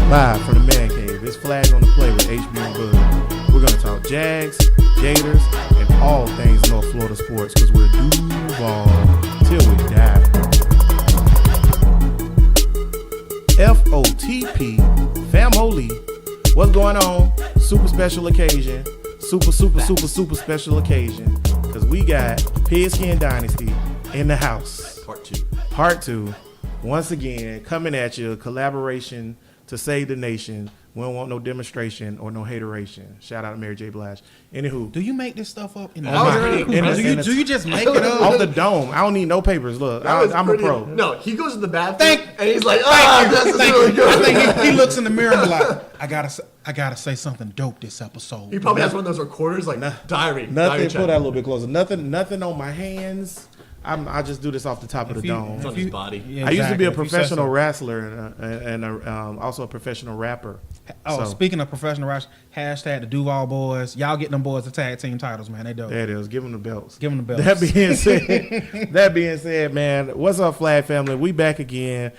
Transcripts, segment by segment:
Live from the Man Cave, it's Flag on the Play with HB and Bud. We're going to talk Jags, Gators, and all things North Florida sports because we're Duval till we die. FOTP, Family. What's going on? Super special occasion. Super special occasion because we got Pigskin Dynasty in the house. Part two. Once again, coming at you, collaboration to save the nation. We don't want no demonstration or no hateration. Shout out to Mary J. Blige. Anywho. Do you make this stuff up? Do you just make it up? Off the dome. I don't need no papers. Look, I'm a pro. No, he goes to the bathroom and he's like, this is really good. I think he looks in the mirror and be like, I gotta say something dope this episode. He probably has one of those recorders like diary. Nothing. Pull that a little bit closer. Nothing on my hands. I just do this off the top of the dome. It's on his body. Yeah, I used to be a professional wrestler and also a professional rapper. Oh, speaking of professional rappers, hashtag the Duval Boys. Y'all get them boys the tag team titles, man. They dope. There it is. Give them the belts. That being said, man, what's up, Flag family? We back again.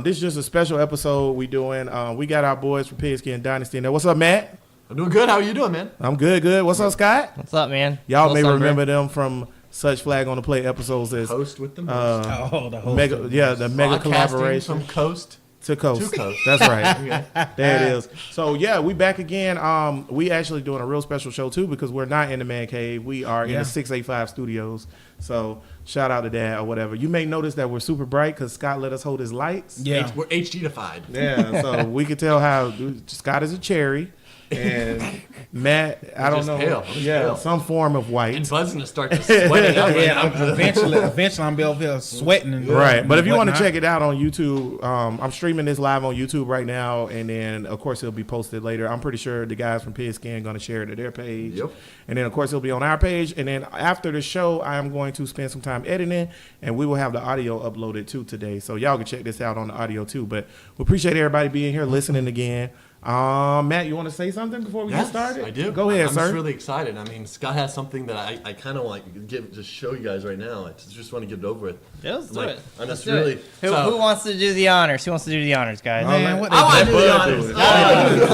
This is just a special episode we doing. We got our boys from Pigskin Dynasty in there. What's up, Matt? I'm doing good. How are you doing, man? I'm good. What's up, Scott? What's up, man? Y'all may remember them from such Flag on the Play episodes as Host with the the host. The mega collaboration from coast to coast. That's right. There it is. So yeah, we back again. We actually doing a real special show too because we're not in the Man Cave. We are in the 685 studios. So shout out to that or whatever. You may notice that we're super bright because Scott let us hold his lights. Yeah, we're HD-ified. Yeah, so we could tell how Scott is a cherry. And Matt, I don't know. Pale. Some form of white. And Bud's gonna start to sweat out. Eventually, I'm gonna be over here sweating. Right, but if you want to check it out on YouTube, I'm streaming this live on YouTube right now, and then of course it'll be posted later. I'm pretty sure the guys from Pigskin gonna share it to their page. Yep. And then of course it'll be on our page, and then after the show, I am going to spend some time editing, and we will have the audio uploaded too today, so y'all can check this out on the audio too. But we appreciate everybody being here, listening again. Matt, you want to say something before we get started? I do. Go ahead, I'm sir. just really excited. I mean, Scott has something that I kind of like just show you guys right now. I just want to get it over with. Yeah, let's do it. I'm just really. Who wants to do the honors? Who wants to do the honors, guys? Man, I want to do the honors.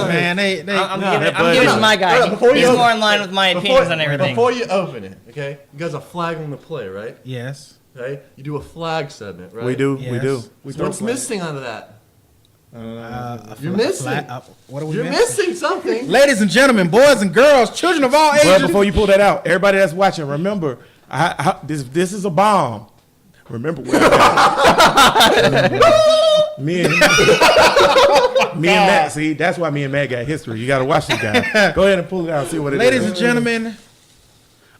Man, I'm giving my guy. He's more in line with my opinions on everything. Before you open it, okay? You guys a flag on the play, right? Yes. Okay. You do a flag segment, right? We do. Yes. We do. So what's missing out of that? You're missing. What are we You're missing something. Ladies and gentlemen, boys and girls, children of all ages. But before you pull that out, everybody that's watching, remember, this is a bomb. Remember where me and Matt. See, that's why me and Matt got history. You got to watch this guy. Go ahead and pull it out and see what it is. Ladies and gentlemen.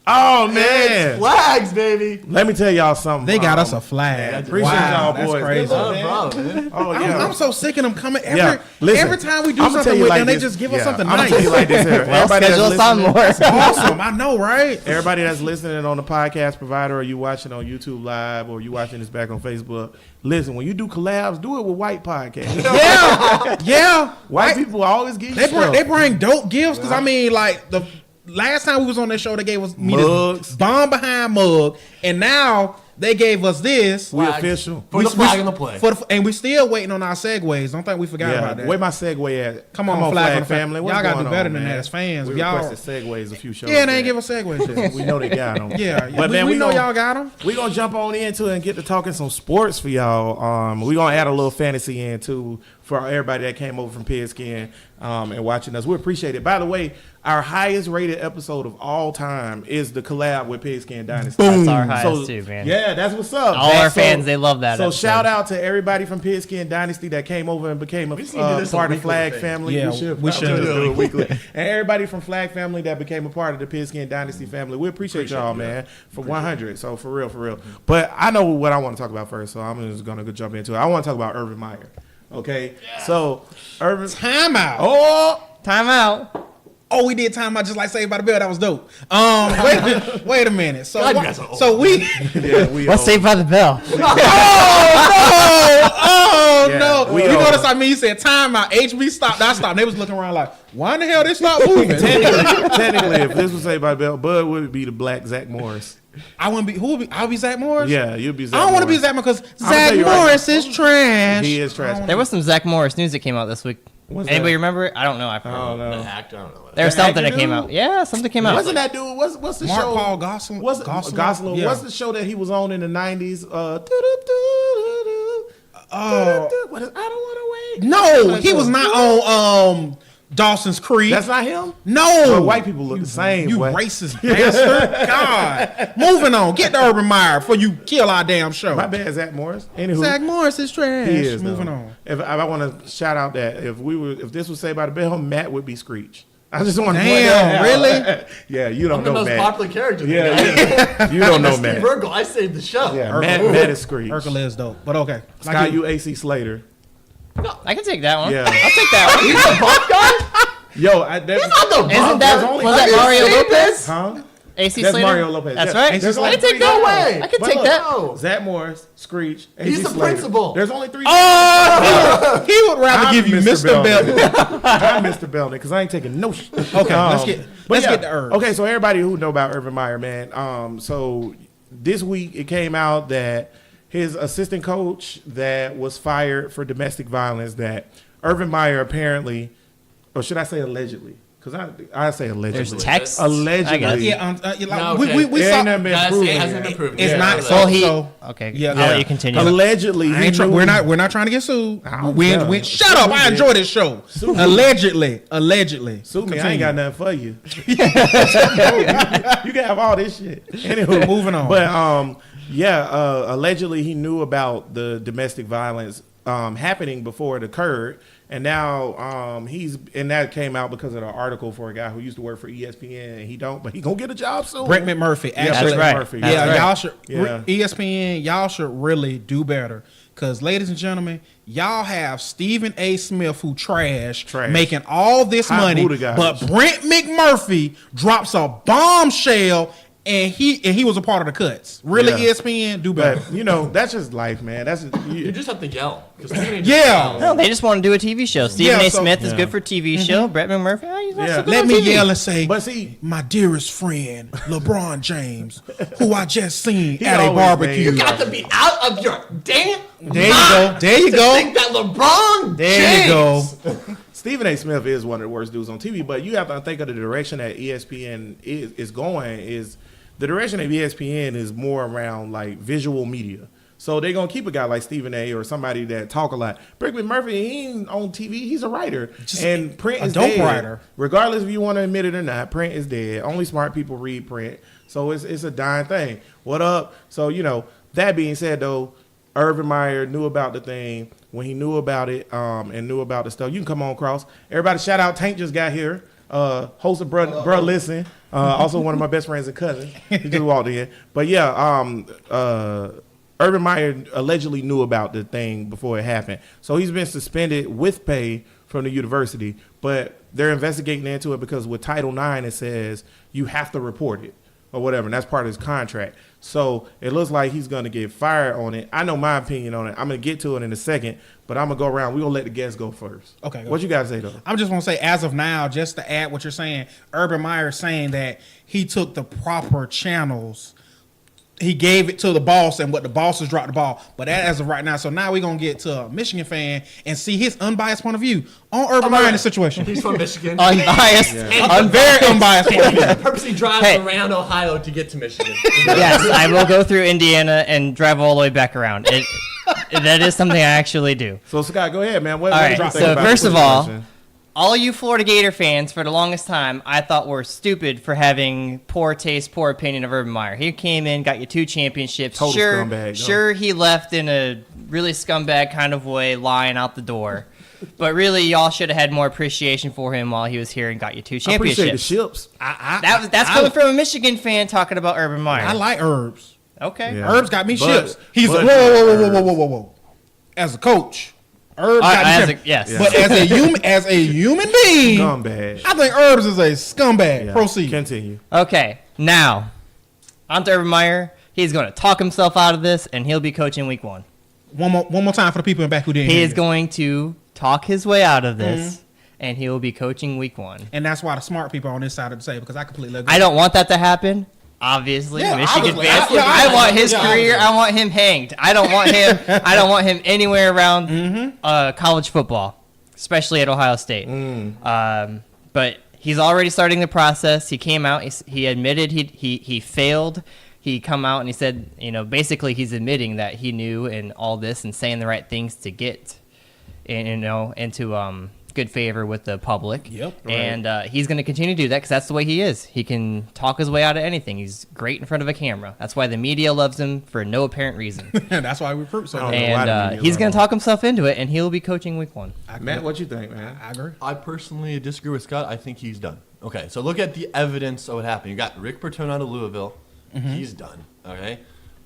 Oh, man. Flags, baby. Let me tell y'all something. They got us a flag. Appreciate y'all boys. That's crazy. Man. Oh, yeah. I'm so sick of them coming. Listen, every time we do something with them, they just give us something nice. I'm going to tell you like this here. Everybody schedule something more. That's awesome. I know, right? Everybody that's listening on the podcast provider or you watching on YouTube Live or you watching this back on Facebook, listen, when you do collabs, do it with white podcasts. Yeah. White people always give you They bring dope gifts because, I mean, like, the last time we was on that show, they gave us this bomb behind mug, and now they gave us this. We official. For the flag on the play. And we still waiting on our segues. Don't think we forgot about that. Where my segue at? Come on, Flag family. What's y'all got to going do better on, than man? that as fans. We y'all requested segues a few shows. Yeah, they ain't give us segues yet. We know they got them. Yeah, but man, we know y'all got them. We're going to jump on into it and get to talking some sports for y'all. We're going to add a little fantasy in, too, for everybody that came over from Pigskin and watching us. We appreciate it. By the way, our highest rated episode of all time is the collab with Pigskin Dynasty. Boom. That's our highest too, man. Yeah, that's what's up. All our fans, they love that. So episode. shout out to everybody from Pigskin Dynasty that came over and became a part of Flag Family. Yeah, we should do it weekly. And everybody from Flag Family that became a part of the Pigskin Dynasty family. We appreciate y'all, man, for 100. So for real. But I know what I want to talk about first, so I'm just going to jump into it. I want to talk about Urban Meyer. Okay, so Urban Timeout. Timeout. Oh, we did timeout just like Saved by the Bell. That was dope. Wait a minute. So What's Saved by the Bell? No. You notice I mean you said timeout. HB stopped. I stopped. They was looking around like, why in the hell they stopped moving? Technically, if this was Saved by the Bell, Bud would be the black Zach Morris. I wouldn't be. Who would be? I'll be Zach Morris. Yeah, you'll be Zach. I don't want to be Zach Morris because Zach Morris is trash. He is trash. There was some Zach Morris news that came out this week. Anybody remember it? I don't know. I I don't forgot. know. The actor, I don't know. There was The something actor that came dude? out. Yeah, something came out. Wasn't that dude? What's the Mark show? Paul Goslin. Gosling. Yeah. What's the show that he was on in the 90s? What is, I don't want to wait. No, he was not on Dawson's Creek. That's not him? No. Well, white people look the same. You boy. racist bastard. God. Moving on. Get to Urban Meyer before you kill our damn show. My bad, Zach Morris. Anywho, Zach Morris is trash. he is, Moving though. on. If I want to shout out that if this was Saved by the Bell, Matt would be Screech. I just want to Damn, really? Yeah, you don't I'm the know most Matt. popular character. Yeah, you don't know Steve Matt. Urkel, I saved the show. Yeah, Matt is Screech. Urkel is dope. But okay. Sky, you AC Slater. I can take that one. Yeah. I'll take that one. He's the buff guy? Yo, Not the buff. Isn't there's that only- was that Have you Mario seen Lopez? this? Huh? AC That's Slater. Mario Lopez. That's Yeah. right. There's I only can take three that. guys. I can But take look, that. No. Zach Morris, Screech, He's AC the Slater. principal. There's only three. Oh, he would rather I'm give you Mr. Belton. I'm Mr. Belton because I ain't taking no shit. Okay, let's get the herbs. Okay, so everybody who know about Urban Meyer, man. So this week it came out that his assistant coach that was fired for domestic violence, that Urban Meyer apparently, or should I say allegedly? Because I say allegedly. There's texts. Allegedly. I guess. Yeah, No, we It saw. ain't never been Guys, proven it hasn't yet. been proven. It's Yeah, not. so So, Okay. Yeah. I'll let you continue. Allegedly, I ain't he knew- we're not trying to get sued. Oh, We yeah. shut up. I enjoy this show. Sue me. Allegedly. Sue me, I ain't got nothing for you. You can have all this shit. Anywho, Moving on. But allegedly he knew about the domestic violence happening before it occurred, and now that came out because of the article for a guy who used to work for ESPN, and he gonna get a job soon. Brett McMurphy. Yeah, Actually, Brett right. Murphy. That's yeah, right. y'all should. Yeah. ESPN, y'all should really do better. Because, ladies and gentlemen, y'all have Stephen A. Smith, who trash. Making all this Hot money, Buddha guys. but Brent McMurphy drops a bombshell, and he was a part of the cuts. Really, Yeah. ESPN, do better. But that's just life, man. That's just, You just have to yell. 'Cause Stephen A. just Yeah. yells. No, they just want to do a TV show. Stephen Yeah, A. so- Smith is Yeah. good for TV show. Brett McMurphy, he's not Yeah. so good Let on me TV. yell and say, But see, my dearest friend, LeBron James, who I just seen He at a always barbecue. made- Got to be out of your damn There you go. There you to go. think that LeBron There you go. Stephen A. Smith is one of the worst dudes on TV, but you have to think of the direction that ESPN is going. Is the direction of ESPN is more around like visual media. So they're gonna keep a guy like Stephen A. or somebody that talk a lot. Brett McMurphy, he ain't on TV. He's a writer, and print a is dope dead. writer. Regardless if you want to admit it or not, print is dead. Only smart people read print, so it's a dying thing. What up? So that being said, though, Urban Meyer knew about the thing. When he knew about it and knew about the stuff, you can come on, Cross. Everybody, shout out! Tank just got here. Host of Bruh Listen. Also one of my best friends and cousins. He just walked in. But yeah, Urban Meyer allegedly knew about the thing before it happened. So he's been suspended with pay from the university. But they're investigating into it because with Title IX, it says you have to report it or whatever. And that's part of his contract. So it looks like he's going to get fired on it. I know my opinion on it. I'm going to get to it in a second. But I'm going to go around. We're going to let the guests go first. Okay, go. What you got to say, though? I'm just want to say, as of now, just to add what you're saying, Urban Meyer is saying that he took the proper channels. He gave it to the boss, and what the bosses dropped the ball. But that as of right now. So now we're going to get to a Michigan fan and see his unbiased point of view on Urban Meyer in the situation. He's from Michigan. Unbiased. I'm very unbiased point of view. Purposely drives Hey. around Ohio to get to Michigan. Yes, I will go through Indiana and drive all the way back around. That is something I actually do. So, Scott, go ahead, man. What All did right, you think so about first the of all, situation? All you Florida Gator fans, for the longest time, I thought were stupid for having poor taste, poor opinion of Urban Meyer. He came in, got you 2 championships. Total Sure, scumbag, sure, he left in a really scumbag kind of way, lying out the door. But really, y'all should have had more appreciation for him while he was here and got you 2 I appreciate the championships. ships. That's coming from a Michigan fan talking about Urban Meyer. I like Herbs. Okay. Yeah. Herbs got me But- ships. He's but- whoa. As a coach, Herbs got me as ships. yes. But as a human being, Scumbag. I think Herbs is a scumbag. Yeah. Proceed. Continue. Okay, now, on to Urban Meyer. He's going to talk himself out of this, and he'll be coaching week 1. One more time for the people in the back who didn't He hear is you. going to talk his way out of this, and he will be coaching week 1. And that's why the smart people are on this side of the table, because I completely agree. I don't want that to happen. Obviously, Yeah, Michigan obviously. fans. Yeah, I want his yeah, career. obviously. I want him hanged. I don't want him. I don't want him anywhere around college football. especially at Ohio State. But he's already starting the process. He came out. He admitted he failed. He come out and he said, basically he's admitting that he knew and all this and saying the right things to get, into good favor with the public. Yep. And he's going to continue to do that because that's the way he is. He can talk his way out of anything. He's great in front of a camera. That's why the media loves him for no apparent reason. That's why we recruit so much. And he's going to talk himself into it, and he'll be coaching week 1. Matt, what you think, man? I agree. I personally disagree with Scott. I think he's done. Okay, so look at the evidence of what happened. You got Rick Bertone out of Louisville. He's done. Okay,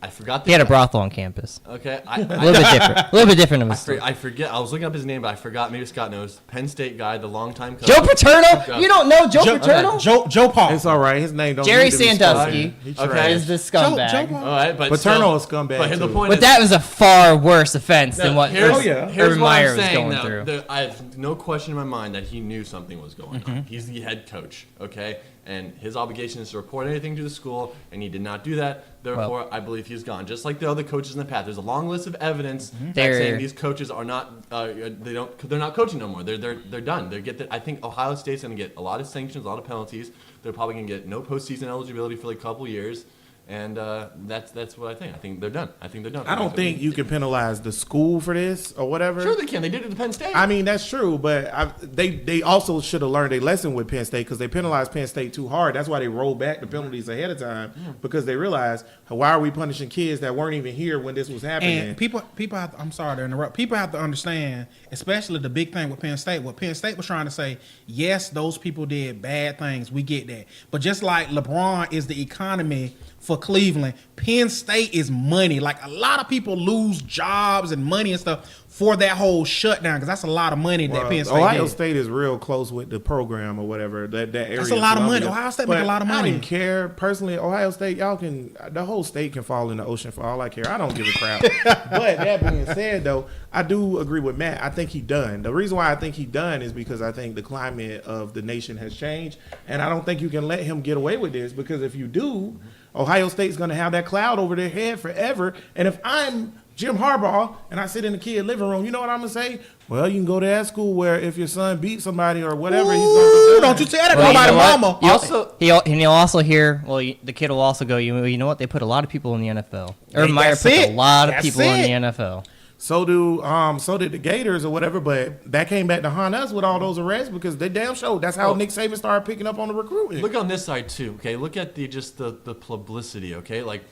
I forgot. He had a brothel on campus. Okay, A little bit different. A little bit different of a story. I forget. I was looking up his name, but I forgot. Maybe Scott knows. Penn State guy, the longtime coach. Joe Paterno? You don't know Joe Paterno? Joe Paul. It's all right. His name don't Jerry need to be Sandusky spelled. Okay. is the scumbag. Joe Paul. All right, but Paterno still, is scumbag, But the too. point But is, that was a far worse offense than what here's Urban what Meyer I'm was saying, going though. through. I have no question in my mind that he knew something was going on. He's the head coach, okay? And his obligation is to report anything to the school, and he did not do that. Therefore, I believe he's gone. Just like the other coaches in the past, there's a long list of evidence that's saying these coaches are not. They're not coaching no more. They're done. I think Ohio State's going to get a lot of sanctions, a lot of penalties. They're probably going to get no postseason eligibility for like a couple years. And that's what I think. I think they're done. I don't think you can penalize the school for this or whatever. Sure, they can. They did it to Penn State. I mean, that's true, but they also should have learned a lesson with Penn State because they penalized Penn State too hard. That's why they rolled back the penalties ahead of time because they realized, why are we punishing kids that weren't even here when this was happening? And people have to, I'm sorry to interrupt. People have to understand, especially the big thing with Penn State. What Penn State was trying to say, yes, those people did bad things. We get that. But just like LeBron is the economy for Cleveland, Penn State is money. Like a lot of people lose jobs and money and stuff for that whole shutdown because that's a lot of money that Penn State Ohio did. State is real close with the program or whatever. That area. That's a lot of money. Columbia. Ohio State make a lot of I money. don't even care. Personally, Ohio State, the whole state can fall in the ocean for all I care. I don't give a crap. But that being said, though, I do agree with Matt. I think he done. The reason why I think he done is because I think the climate of the nation has changed, and I don't think you can let him get away with this because if you do, Ohio State's going to have that cloud over their head forever. And if I'm Jim Harbaugh and I sit in the kid living room, you know what I'm going to say? Well, you can go to that school where if your son beats somebody or whatever, he's going to be Don't you tell that to Well, nobody, you know mama. what? He'll also hear. Well, the kid will also go. You know what? They put a lot of people in the NFL. Urban Meyer that's put it. a lot of That's people in it. the NFL. So did the Gators or whatever, but that came back to haunt us with all those arrests because they damn sure that's how Nick Saban started picking up on the recruiting. Look on this side too. Okay, look at the publicity. Okay, like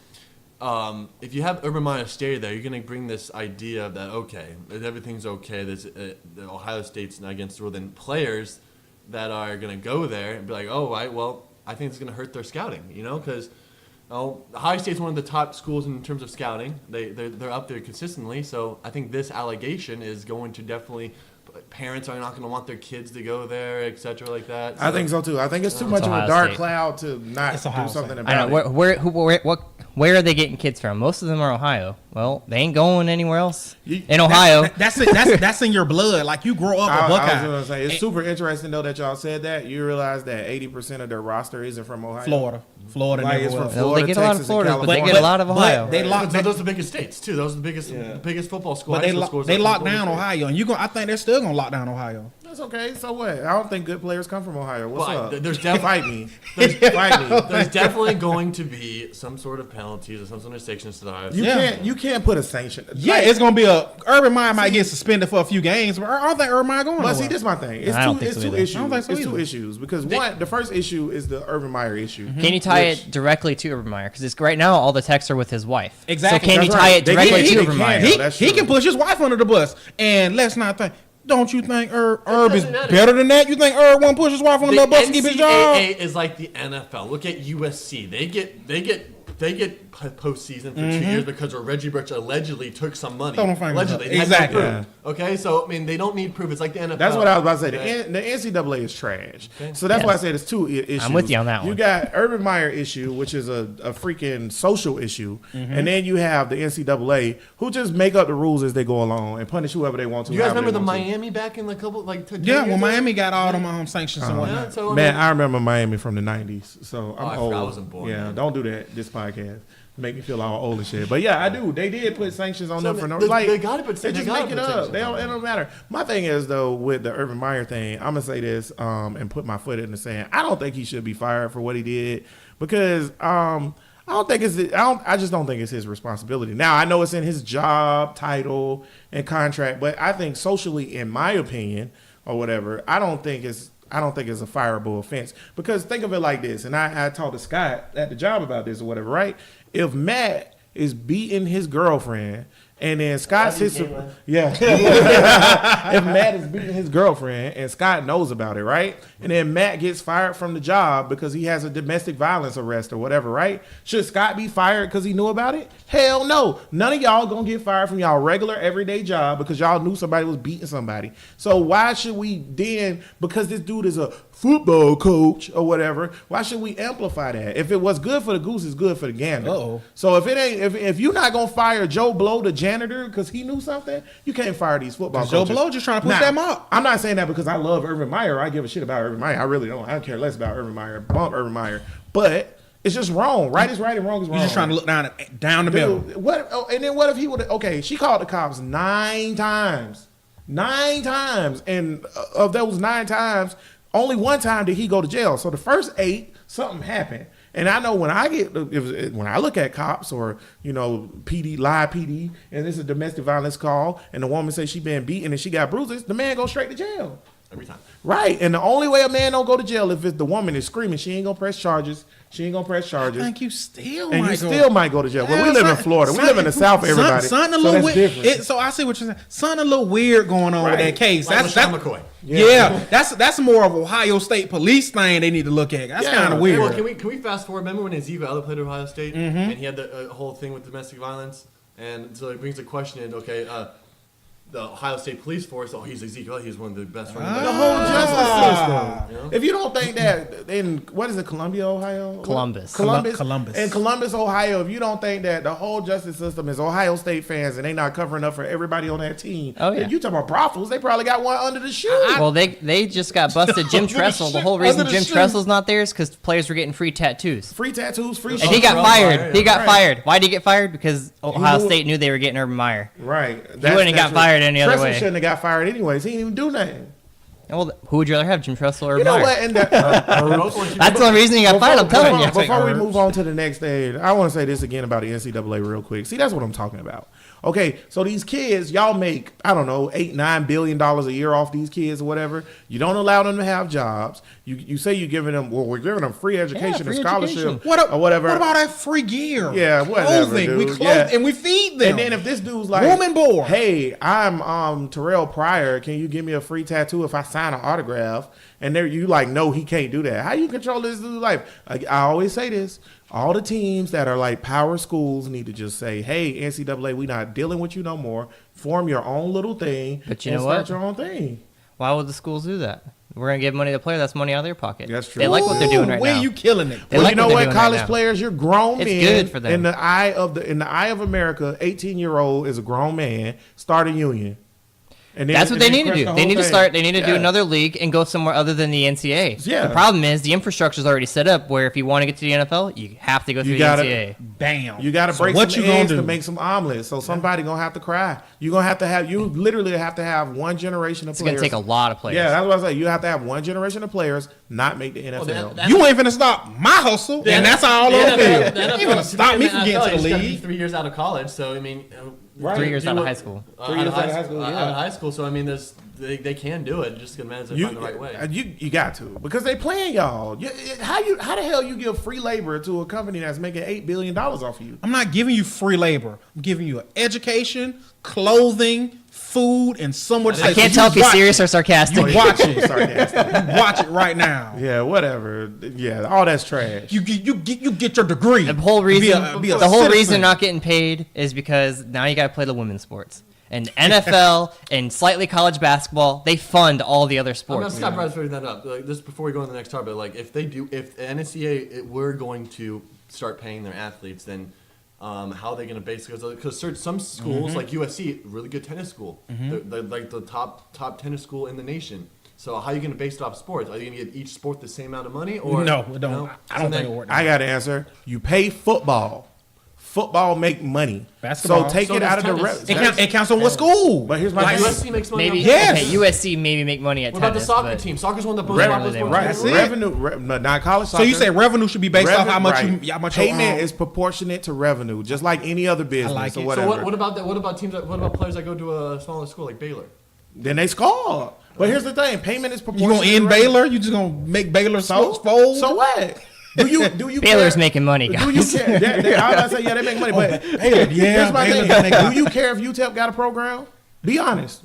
if you have Urban Meyer stay there, you're gonna bring this idea that everything's okay. There's Ohio State's not against the rule. Then players that are gonna go there and be like, oh right, well I think it's gonna hurt their scouting. Because Ohio State's one of the top schools in terms of scouting. They're up there consistently. So I think this allegation is going to definitely. Parents are not going to want their kids to go there, etc., like that. So, I think so too. I think it's too much of a Ohio dark State. cloud to not do Ohio something State. about I know. it. Where are they getting kids from? Most of them are Ohio. Well, they ain't going anywhere else You- in Ohio. That's it. That's in your blood. Like you grow up a I was Buckeye. going to say, it's super interesting, though, that y'all said that. You realize that 80% of their roster isn't from Ohio. Florida Like, never it's from was. Well, Florida, they get a lot of Texas, Florida, and but they California. get a lot of Ohio. They locked. So those are the biggest states too. Those are the biggest football schools. But high school schools they are from locked Florida down State. Ohio, and I think they're still gonna lock down Ohio. That's okay. So what? I don't think good players come from Ohio. What's Well, up? there's Fight me. Fight me. There's definitely going to be some sort of penalties or some sort of sanctions to the Ohio State. You can't put a sanction. Yeah, Like, it's gonna be Urban Meyer might get suspended for a few games, but I don't think Urban Meyer going. But see, nowhere. this is my thing. It's I don't two. think It's so two either. issues. I don't think so It's two either. issues because the first issue is the Urban Meyer issue. Can you tie which- it directly to Urban Meyer? Because right now all the texts are with his wife. Exactly. So can you That's tie right. it They directly can. to They Urban can. Meyer? No, that's He true. can push his wife under the bus, and let's not think. Don't you think Herb is doesn't matter. better than that? You think Herb won't push his wife under the bus to keep his job? NCAA is like the NFL. Look at USC. They get postseason for 2 years because Reggie Bush allegedly took some money. Don't find Allegedly, yourself. It has no Exactly. proof. Okay, so I mean they don't need proof. It's like the NFL. That's what I was about to say. Okay. The NCAA is trash. Okay. So that's Yes. why I said it's two issues. I'm with you on that You one. got Urban Meyer issue, which is a freaking social issue, and then you have the NCAA, who just make up the rules as they go along and punish whoever they want to. You guys however remember the they want to. Miami back in the couple like 10 Yeah, years when ago? Miami got all them sanctions and whatnot. Yeah, so, Man, I remember Miami from the '90s, so I'm I old. forgot I wasn't born, Yeah, man. don't do that. This podcast. podcast. Make me feel all old and shit. But yeah, I do. They did put sanctions on them for no. They gotta put. They just make it up. They don't. It don't matter. My thing is though with the Urban Meyer thing. I'm gonna say this and put my foot in the sand. I don't think he should be fired for what he did because I don't think it's. I just don't think it's his responsibility. Now I know it's in his job title and contract, but I think socially, in my opinion, or whatever, I don't think it's a fireable offense because think of it like this. And I talked to Scott at the job about this or whatever, right? If Matt is beating his girlfriend and then Scott sits, if Matt is beating his girlfriend and Scott knows about it, right? And then Matt gets fired from the job because he has a domestic violence arrest or whatever, right? Should Scott be fired because he knew about it? Hell no. None of y'all gonna get fired from y'all regular everyday job because y'all knew somebody was beating somebody. So why should we then, because this dude is a football coach or whatever, why should we amplify that? If it was good for the goose, it's good for the gander. Uh-oh. So if it ain't, if you're not gonna fire Joe Blow, the janitor, because he knew something, you can't fire these football coaches. Joe Blow just trying to push them up. I'm not saying that because I love Urban Meyer. I give a shit about Urban Meyer. I really don't. I care less about Urban Meyer. Bump Urban Meyer. But it's just wrong. Right is right and wrong is wrong. You're just trying to look down the middle. What? Oh, and then what if he would? Okay, she called the cops 9 times. 9 times, and of those 9 times, only 1 time did he go to jail. So the first 8, something happened. And I know when I look at cops or PD, live PD, and it's a domestic violence call, and the woman says she been beaten and she got bruises, the man goes straight to jail. Every time. Right. And the only way a man don't go to jail if the woman is screaming, she ain't gonna press charges. I think you still might go to jail. Well, we live in Florida. We live in the South, everybody. Something a little weird. So I see what you're saying. Something a little weird going on with that case. Like that's McCoy. Yeah, that's more of Ohio State police thing they need to look at. That's kind of weird. Well, can we fast forward? Remember when Ezekiel Elliott played at Ohio State and he had the whole thing with domestic violence, and so it brings the question in. Okay, the Ohio State police force. Oh, he's Ezekiel. He's one of the best running backs. The whole justice system. If you don't think that in what is it, Columbia, Ohio? Columbus. In Columbus, Ohio. If you don't think that the whole justice system is Ohio State fans and they not covering up for everybody on that team, then you talking about brothels? They probably got one under the shoe. Well, they just got busted. Jim Tressel. The whole reason Jim Tressel's not there is because players were getting free tattoos. Free tattoos, free. And he got fired. He got fired. Why did he get fired? Because Ohio State knew they were getting Urban Meyer. Right. He wouldn't have got fired any other way. Shouldn't have got fired anyways. He didn't even do nothing. Well, who would you rather have, Jim Tressel or You know Meyer? what? And That's the only reason he got fired. I'm telling you. Before we move on to the next stage, I want to say this again about the NCAA real quick. See, that's what I'm talking about. Okay, so these kids, y'all make, I don't know, $8-9 billion a year off these kids or whatever. You don't allow them to have jobs. You say you're giving them, we're giving them free education and scholarship or whatever. What about that free gear? Yeah, whatever, Clothing. dude. We clothe and we feed them. And then if this dude's like, room and board. Hey, I'm Terrell Pryor. Can you give me a free tattoo if I sign an autograph? And you like, no, he can't do that. How you control this dude's life? I always say this. All the teams that are like power schools need to just say, hey, NCAA, we not dealing with you no more. Form your own little thing. But you know what? Start your own thing. Why would the schools do that? We're going to give money to the player. That's money out of their pocket. That's true. They like what they're doing right now. You killing it. Well, you know what? College players, you're grown men. It's good for them. In the eye of America, 18-year-old is a grown man. Start a union. And then, that's what they need to do. They need to start. They need to do another league and go somewhere other than the NCAA. Yeah. The problem is the infrastructure is already set up where if you want to get to the NFL, you have to go through the NCAA. Bam. You got to break some eggs to make some omelets. So somebody gonna have to cry. You're gonna have to have. You literally have to have one generation of players. It's gonna take a lot of players. Yeah, that's what I say. You have to have one generation of players not make the NFL. You ain't finna stop my hustle, and that's all over there. You finna stop me from getting to the league. 3 years out of college, so I mean. Right. 3 years out of high school. 3 years out of high school. Out of high school. So I mean, they can do it. Just gonna find the right way. You got to because they playing y'all. How the hell you give free labor to a company that's making $8 billion off of you? I'm not giving you free labor. I'm giving you education, clothing, food, and somewhere. I can't tell if he's serious or sarcastic. You watch it. You watch it right now. Yeah, whatever. Yeah, all that's trash. You get your degree. The whole reason the whole reason they're not getting paid is because now you got to play the women's sports. And NFL and slightly college basketball, they fund all the other sports. I'm not surprised bringing that up. Like, just before we go on the next topic, like if the NCAA were going to start paying their athletes, then how are they going to basically? Because some schools like USC, really good tennis school, they're like the top tennis school in the nation. So how are you going to base it off sports? Are you going to give each sport the same amount of money? Or No, it don't. I don't think it'll work. I got to answer. You pay football. Football make money. Basketball. So take So it out does of the tennis. It counts on what school? But here's my Like, thing. USC makes money. Maybe off Yes. okay, USC maybe make money at What about the tennis. soccer but team? Soccer's one of the most Revenue popular they sports. want. in the That's world. it. Revenue, not college So soccer. you say revenue should be based off how much right. you, how much payment your, is proportionate to revenue, just like any other business like or it. So whatever. So what about that? What about teams? What about players that go to a smaller school like Baylor? Then they score. But here's the thing: payment is You proportionate. gonna to end revenue. Baylor? You just gonna make Baylor So fold? So what? Do you Baylor's care? making money, Do you guys. care? I was about to say yeah, they make money, but Baylor, here's my Baylor thing: got make- do you care if UTEP got a program? Be honest.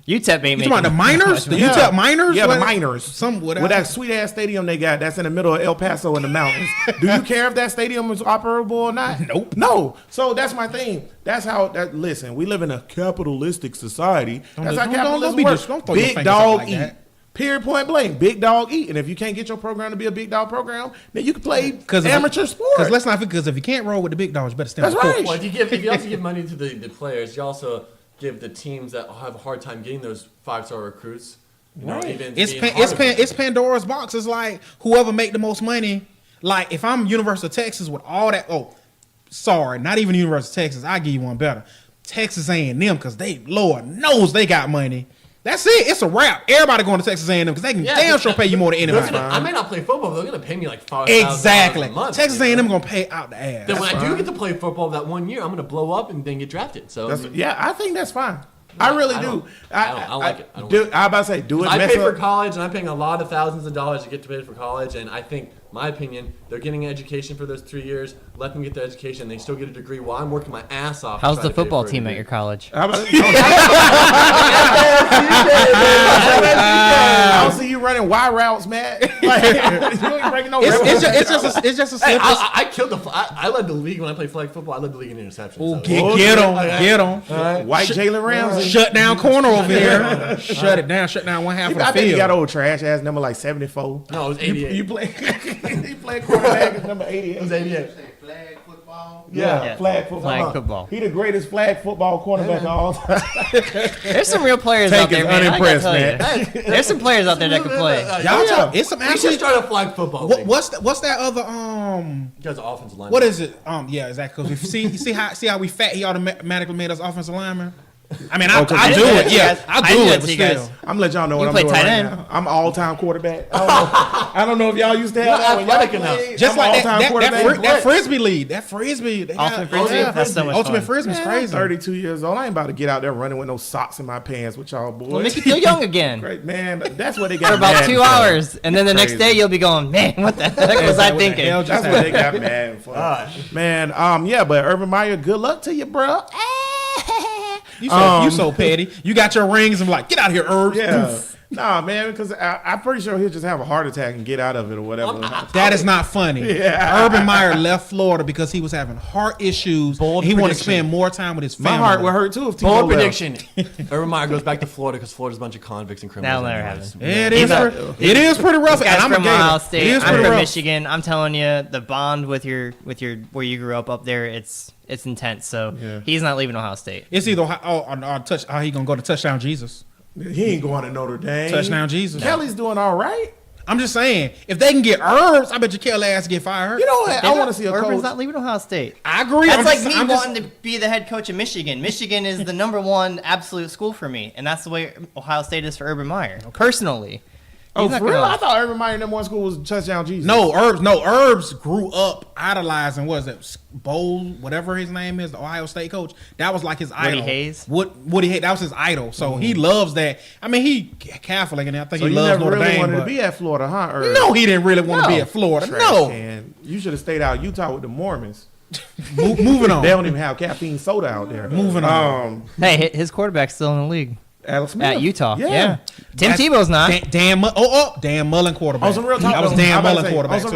UTEP ain't You making talking about the minors? The Yeah. UTEP minors? Yeah, the What- minors. Some With that sweet ass stadium they got that's in the middle of El Paso in the mountains. Do you care if that stadium is operable or not? Nope. No. So that's my thing. That's how that listen, we live in a capitalistic society. That's how don't capitalism be works. just- don't throw your Big fingers up dog like eat. that. Period point blank. Big dog eat. And if you can't get your program to be a big dog program, then you can play amateur sport. Because let's not because if you can't roll with the big dogs, you better stand That's with the right. coach. Well, if you also give money to the players, you also give the teams that have a hard time getting those 5-star recruits. You know, even It's being harder. it's Pandora's box. It's like whoever make the most money. Like if I'm University of Texas with all that. Oh, sorry, not even University of Texas. I give you one better. Texas A&M because they Lord knows they got money. That's it. It's a wrap. Everybody going to Texas A&M because they can damn sure pay you more than They're anybody. I may not play football, but they're going to pay me like $5,000 Exactly. a month. Texas you know? A&M gonna pay out the ass. Then when I do get to play football that 1 year, I'm going to blow up and then get drafted. So Yeah, I think that's fine. I really I do. don't- I don't like it. I don't do, like it. I about to say, do it. I mess pay for up. college, and I'm paying a lot of thousands of dollars to get to pay for college. And I think, my opinion, they're getting an education for those 3 years. Let them get their education. They still get a degree while I'm working my ass off. to How's try the to pay football for a team at degree. your college? How about I don't see you running wide routes, man. Like, you ain't breaking no records. It's just a Hey, slip. I killed the. I led the league when I played flag football. I led the league in interceptions. Ooh, so- get him. White Jalen Ramsey. Shut down corner over here. Shut it down. Shut down one half of I the think you got field. old trash ass number like 74. No, it was 88. You play. He played quarterback at number 88. It was 88. Flag football. Yeah, flag football. Flag football. He the greatest flag football cornerback of all time. There's some real players Tank out there, is man. I gotta unimpressed, tell man. you. There's some players out there that can play. Y'all Yeah. talk. It's some We should actually. start a flag football league. What's that other You guys are offensive line. What is it? Yeah, exactly. Because you see how we fat. He automatically made us offensive linemen. I mean, I do I did it. that Yeah, to you guys. I I do did it. that But to you guys. still, I'm gonna let y'all know what You I'm play doing tight right end? now. I'm all-time quarterback. I don't know if y'all used to have that. when y'all athletic enough. played. just I'm like all-time that quarterback. frisbee league. That frisbee. they got- Ultimate Frisbee? yeah. That's so much Ultimate fun. frisbee's Man, I'm crazy. 32 years old. I ain't about to get out there running with no socks in my pants with y'all boys. We'll make you feel young again. Great, man. That's what they got For about mad 2 for. hours, and then the next Crazy. day you'll be going, man, what the heck was I What the thinking? hell just That's what they happened? got mad for. Man, yeah, but Urban Meyer, good luck to you, bro. You so petty. You got your rings and be like, get out of here, Herb. Yeah. Nah, man, because I'm pretty sure he'll just have a heart attack and get out of it or whatever. That is not funny. Yeah. Urban Meyer left Florida because he was having heart issues. Bold He wanted to prediction. spend more time with his family. My heart would hurt too if Tebow Bold left. prediction. Urban Meyer goes back to Florida because Florida's a bunch of convicts and criminals. That'll never anyways. happen. It He's is. a- It is pretty rough. This guy's and I'm from a Gator. Ohio It State. is I'm pretty from rough. Michigan. I'm telling you, the bond with your where you grew up there, it's intense. So he's not leaving Ohio State. It's either how he gonna go to touchdown Jesus. He ain't going to Notre Dame. Touchdown Jesus. Kelly's doing all right. I'm just saying, if they can get Herbs, I bet you Kelly ass get fired. You know what? I want to see a Urban's coach. not leaving Ohio State. I agree. That's I'm like just- me I'm just- wanting to be the head coach of Michigan. Michigan is the #1 absolute school for me, and that's the way Ohio State is for Urban Meyer. Personally, Oh, He's not for real? gonna- I thought Urban Meyer number one school was touchdown Jesus. No, Herbs grew up idolizing, what is it, Bowl, whatever his name is, the Ohio State coach. That was like his idol. Hayes? Woody Hayes, that was his idol. So he loves that. I mean, he Catholic, and I think So he you loves never Notre really Dame. wanted to But be at Florida, huh? Urban? no, he didn't really want to be No. at Florida. Trash No. can. You should have stayed out Utah with the Mormons. Moving on. They don't even have caffeine soda out there. Moving on. hey, his quarterback's still in the league Alex Smith. at Utah. Yeah, Tim That's- Tebow's not. Dan Mullen quarterback. On some real talk, That was though, Dan I'm about to Mullen say, quarterback On too.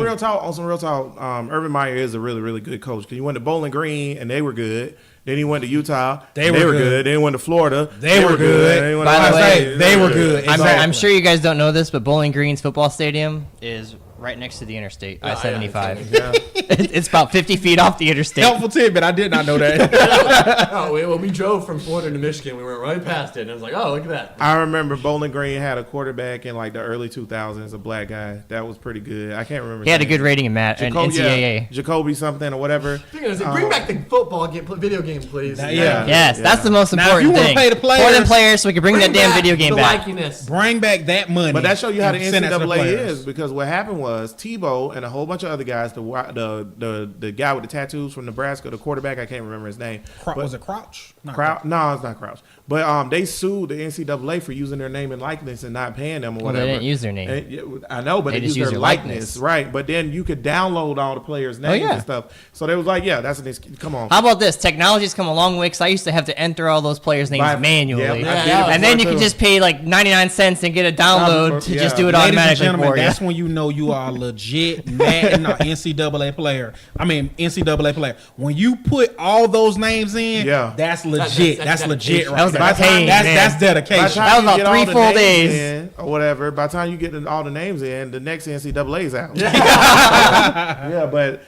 some real talk, Urban Meyer is a really, really good coach. Because he went to Bowling Green and they were good. Then he went to Utah. They and were were good. good. Then he went to Florida. They were good. Then he went By to the Ohio way, State. they were good. I'm Exactly. sure you guys don't know this, but Bowling Green's football stadium is right next to the interstate, Yeah, I-75. Yeah. It's about 50 feet off the interstate. Helpful tidbit. I did not know that. Oh, when we drove from Florida to Michigan, we went right past it, and I was like, "Oh, look at that!" I remember Bowling Green had a quarterback in like the early 2000s, a black guy. That was pretty good. I can't remember. He had a his name. good rating in NCAA. Jacoby something or whatever. Bring back the football video game, please. Yeah. Yes, that's the most Now, if important you wanna thing. pay the players- For them players, so we can bring that damn video game the back. likeness. Bring back that money. But that shows you how the and send it to NCAA players. is, because what happened was Tebow and a whole bunch of other guys, the guy with the tattoos from Nebraska, the quarterback, I can't remember his name. Was it Crouch? Not Crouch? No, it's not Crouch. But they sued the NCAA for using their name and likeness and not paying them or Well, whatever. they didn't use their name. And, I know, but They they just used use their their likeness, likeness. right? But then you could download all the players' names yeah. and stuff. So they was like, yeah, that's an excuse. Come on. How about this? Technology's come a long way because I used to have to enter all those players' names By- manually. yeah, I did And it then you before, could too. just pay like 99 cents and get a download to just do it Ladies and automatically gentlemen, for you. that's when you know you are a legit Madden or NCAA player. I mean, NCAA player. When you put all those names in, Yeah. that's legit. That's That's legit. dedication. Right That was there. a pain, that's man. that's By the dedication. time That was you about get all 3 the full names days. in or whatever. By the time you get all the names in, the next NCAA is out. Yeah, but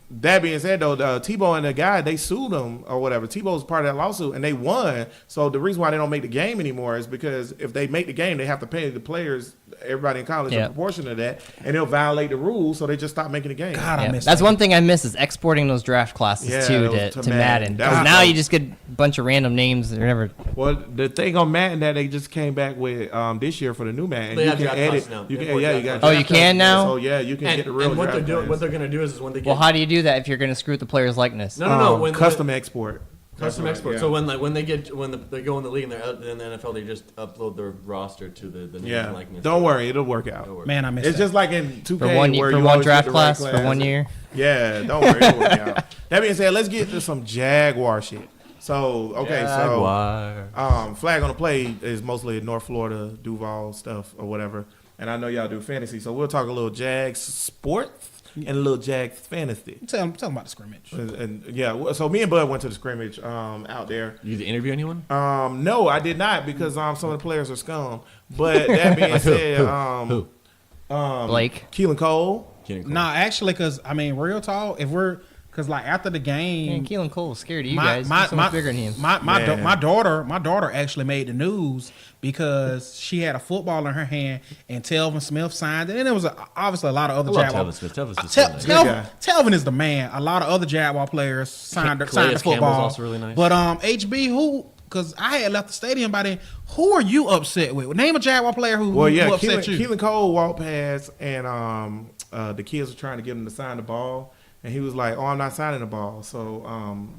that being said, though, Tebow and the guy, they sued him or whatever. Tebow's part of that lawsuit, and they won. So the reason why they don't make the game anymore is because if they make the game, they have to pay the players, everybody in college, Yeah. a proportion of that, and they'll violate the rules. So they just stop making the game. God, I Yeah. miss That's that. one thing I miss is exporting those draft classes Yeah, too that was to Madden. That 'Cause was now dope. you just get a bunch of random names. They're never. Well, the thing on Madden that they just came back with this year for the new Madden, They you have can draft edit. classes now. You They can, have yeah, you draft got. Oh, draft you can classes. now? So yeah, you can And, get the real and what they're draft doing, players. what they're gonna do is when they get Well, how do you do that if you're going to screw with the player's likeness? no, when custom export. custom That's export. right, So yeah. when they go in the league and they're out in the NFL, they just upload their roster to the name Yeah, and likeness. don't worry, it'll work out. It'll work. Man, I miss It's that. just like in 2K For one, where for you one always draft get the right class for 1 year. Yeah, don't worry, it'll work out. That being said, let's get to some Jaguar shit. So flag on the play is mostly North Florida, Duval stuff or whatever, and I know y'all do fantasy, so we'll talk a little Jags sports and a little Jags fantasy. Tell them about the scrimmage. And yeah, so me and Bud went to the scrimmage out there. You did interview anyone? No, I did not because some of the players are scum. But that being said, Who? Blake. Keelan Cole. Nah, actually, because I mean, real talk. If we're because like after the game, Man, Keelan Cole was scared of you guys. He's so much bigger than him. Man. my daughter actually made the news because she had a football in her hand and Telvin Smith signed it, and there was obviously a lot of other I love Jaguar. Telvin Smith. Telvin's just so nice. Good guy. Telvin is the man. A lot of other Jaguar players signed the Calais football. Campbell's also really nice. But HB, who? Because I had left the stadium by then. Who are you upset with? Name a Jaguar player who upset you. Keelan Cole walked past and the kids were trying to get him to sign the ball. And he was like, "Oh, I'm not signing the ball." So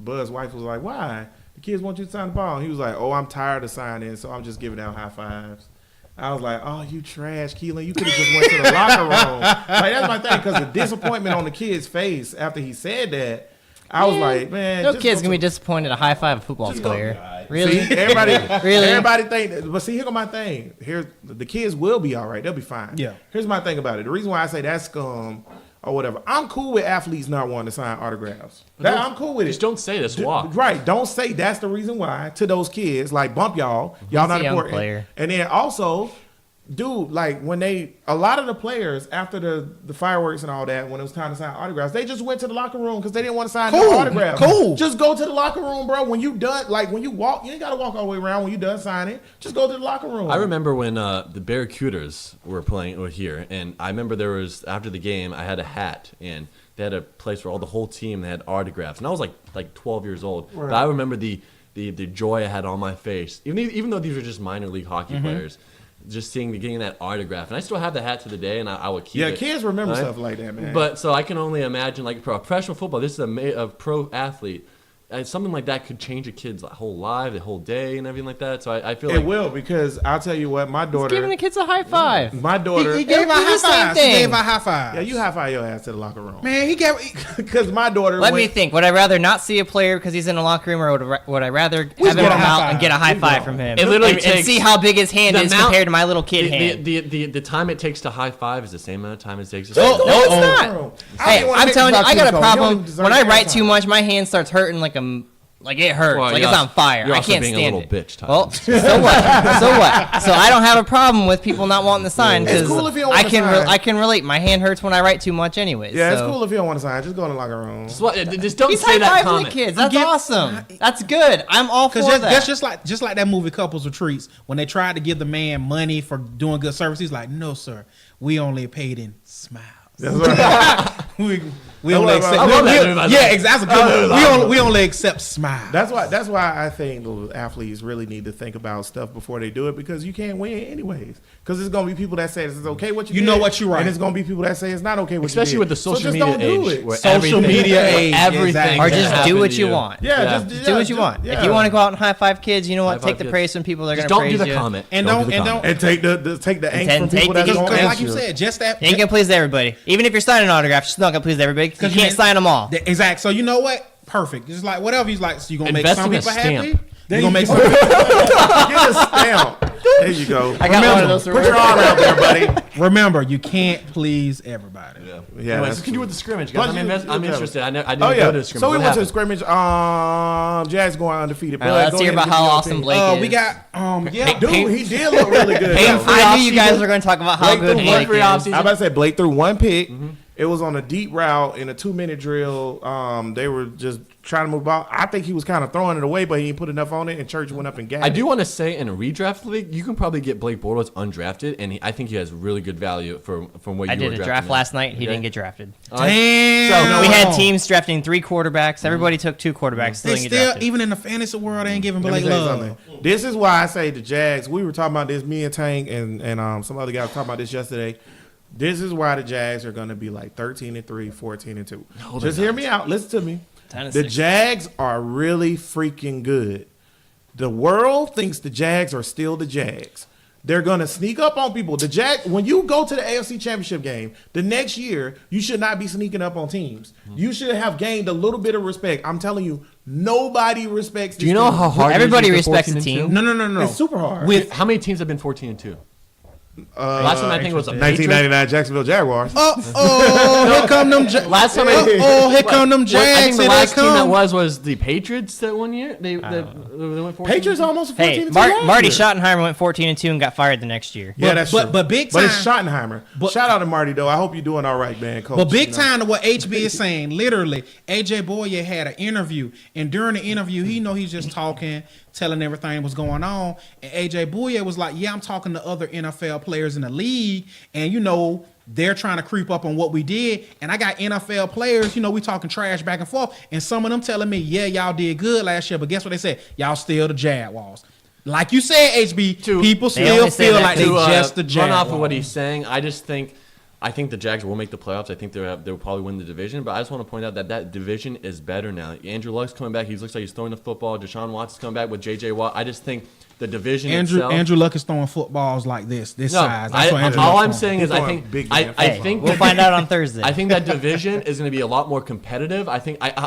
Bud's wife was like, "Why? The kids want you to sign the ball." And he was like, "Oh, I'm tired of signing, so I'm just giving out high fives." I was like, "Oh, you trash, Keelan. You could have just went to the locker room." Like, that's my thing, because the disappointment on the kid's face after he said that, I was like, "Man, No just kid's go gonna be to- disappointed a high five a football Just go- player. Really? See, everybody, Really? everybody think that, but see, here go my thing. Here, the kids will be all right. They'll be fine. Yeah. Here's my thing about it. The reason why I say that's scum or whatever, I'm cool with athletes not wanting to sign autographs. I'm cool with it. Just don't say this. Walk. Right. Don't say that's the reason why to those kids. Like, bump y'all. Y'all He's not a young important. player. And then also, dude, like when a lot of the players after the fireworks and all that, when it was time to sign autographs, they just went to the locker room because they didn't want to sign no autographs. Cool. Just go to the locker room, bro. When you done, like when you walk, you ain't got to walk all the way around. When you done signing, just go to the locker room. I remember when the Barracudas were here, and I remember there was after the game, I had a hat, and they had a place where all the whole team they had autographs, and I was like 12 years old. Right. But I remember the joy I had on my face, even though these were just minor league hockey players. Just getting that autograph, and I still have the hat to the day, and I would keep it. Yeah, kids remember Right? stuff like that, man. But so I can only imagine, like for a professional football, this is a pro athlete, and something like that could change a kid's whole life, the whole day, and everything like that. So I feel it like will, because I'll tell you what, my daughter, Giving the kids a high five. my daughter, He gave It'll her be high the same fives. He thing. gave her high fives. yeah, you high five your ass to the locker room, Man, he gave. because my daughter. Let went, me think. Would I rather not see a player because he's in a locker room, or would I rather have him get a come high out five. and get a high We five go. from him? It literally and takes see how big his hand the is amount- compared to my little kid hand. the time it takes to high five is the same amount of time it takes to. Oh, say No, it's oh. not. I Hey, don't wanna I'm make telling you, this I got a about Keelan Cole. He don't problem. even deserve When I the write airtime. too much, my hand starts hurting like a Like it hurts. Well, like you're it's also- on fire. you're I also can't being a stand little it. bitch, Tyler. Well, so what? So what? So I don't have a problem with people not wanting to sign It's because cool if you don't I wanna can sign. I can relate. My hand hurts when I write too much, anyways. Yeah, so. it's cool if you don't want to sign. Just go in the locker room. Just don't He's say that high-fiving the comment. kids. That's awesome. That's good. I'm all for Because that. that's just like that movie Couples Retreats, when they tried to give the man money for doing good service, he's like, no, sir, we only paid in smiles. That's right. we only accept. I love that movie, by the way. Yeah, exactly. We only accept smiles. That's why I think the athletes really need to think about stuff before they do it, because you can't win anyways. Because there's gonna be people that say it's okay what you You did, know what you're right. and it's gonna be people that say it's not okay what Especially you did. with the So social just media don't do age, it. where Social everything- media age, everything, exactly. or can just happen do what to you want. Yeah, Yeah. Do what you want. yeah. If you want to go out and high five kids, you know what? High-five Take the kids. praise from people that are Just gonna don't praise do the you. comment. And Don't don't- do the and comment. and take the angst And from take people the that's heat. gonna Because ask like you said, just that. You ain't gonna please everybody. Even if you're signing autographs, you're still not gonna please everybody. 'Cause you can't sign them all. Exactly. So you know what? Perfect. It's like whatever he's like. So you gonna make Invest some in a people stamp. happy. You gonna make some. get a stamp. There you go. I got one of those. Put your arm out there, buddy. Remember, you can't please everybody. Yeah, Anyways, that's can you true. with the scrimmage, guys? Plus, I'm interested. I didn't Oh go yeah. to the scrimmage. So we What went to the happened? scrimmage. Jags going undefeated. All right, let's Go hear ahead about and how give me your awesome opinion. Blake is. We got yeah. Dude, he did look really good. Pain-free I knew you offseason. guys were going to talk about how Blake good threw Blake free is. offseason. I'm about to say Blake threw one pick. It was on a deep route in a 2-minute drill. They were just trying to move ball. I think he was kind of throwing it away, but he didn't put enough on it, and Church went up and got it. I do want to say in a redraft league, you can probably get Blake Bortles undrafted, and I think he has really good value from what I you did were a drafting draft him. last night. He Okay. didn't get drafted. Damn. We had teams drafting 3 quarterbacks. Everybody took 2 quarterbacks. Still They didn't get still, drafted. even in the fantasy world, they ain't giving Let me Blake tell you love. something. This is why I say the Jags. We were talking about this. Me and Tank and some other guys were talking about this yesterday. This is why the Jags are going to be like 13-3, 14-2. No, they're Just hear not. me out. Listen to me. 10-6. The Jags are really freaking good. The world thinks the Jags are still the Jags. They're going to sneak up on people. The when you go to the AFC Championship game, the next year, you should not be sneaking up on teams. You should have gained a little bit of respect. I'm telling you, nobody respects this Do you know team. how hard Everybody it is to be respects the 14-2? team. No. It's super hard. With How many teams have been 14-2? Last time I think it was the 1999 Jacksonville Jaguars. here come them. Last time Here come them I Jags. think the Here last they team that come. was the Patriots that one year. They went 14. Patriots almost 14 Hey, Marty Schottenheimer went 14-2 and got fired the next year. Yeah, that's true. but big But it's time- Schottenheimer. but- Shout out to Marty though. I hope you're doing all right, man. Coach, But big you know. time to what HB is saying, literally, AJ Boye had an interview, and during the interview, he's just talking, telling everything was going on, and AJ Boye was like, "Yeah, I'm talking to other NFL players in the league, and they're trying to creep up on what we did, and I got NFL players, we talking trash back and forth, and some of them telling me, yeah, y'all did good last year, but guess what they said? Y'all still the Jaguars." Like you said, HB, people They still only say feel that like they to just the run Jaguars. off of what he's saying, I think the Jags will make the playoffs. I think they'll probably win the division. But I just want to point out that division is better now. Andrew Luck's coming back. He looks like he's throwing the football. Deshaun Watson's coming back with J.J. Watt. I just think the division itself. Andrew Luck is throwing footballs like this size. That's what Andrew all Luck's I'm throwing. saying is He's I throwing think big I, man I football. think We'll that- find out on Thursday. I think that division is going to be a lot more competitive. I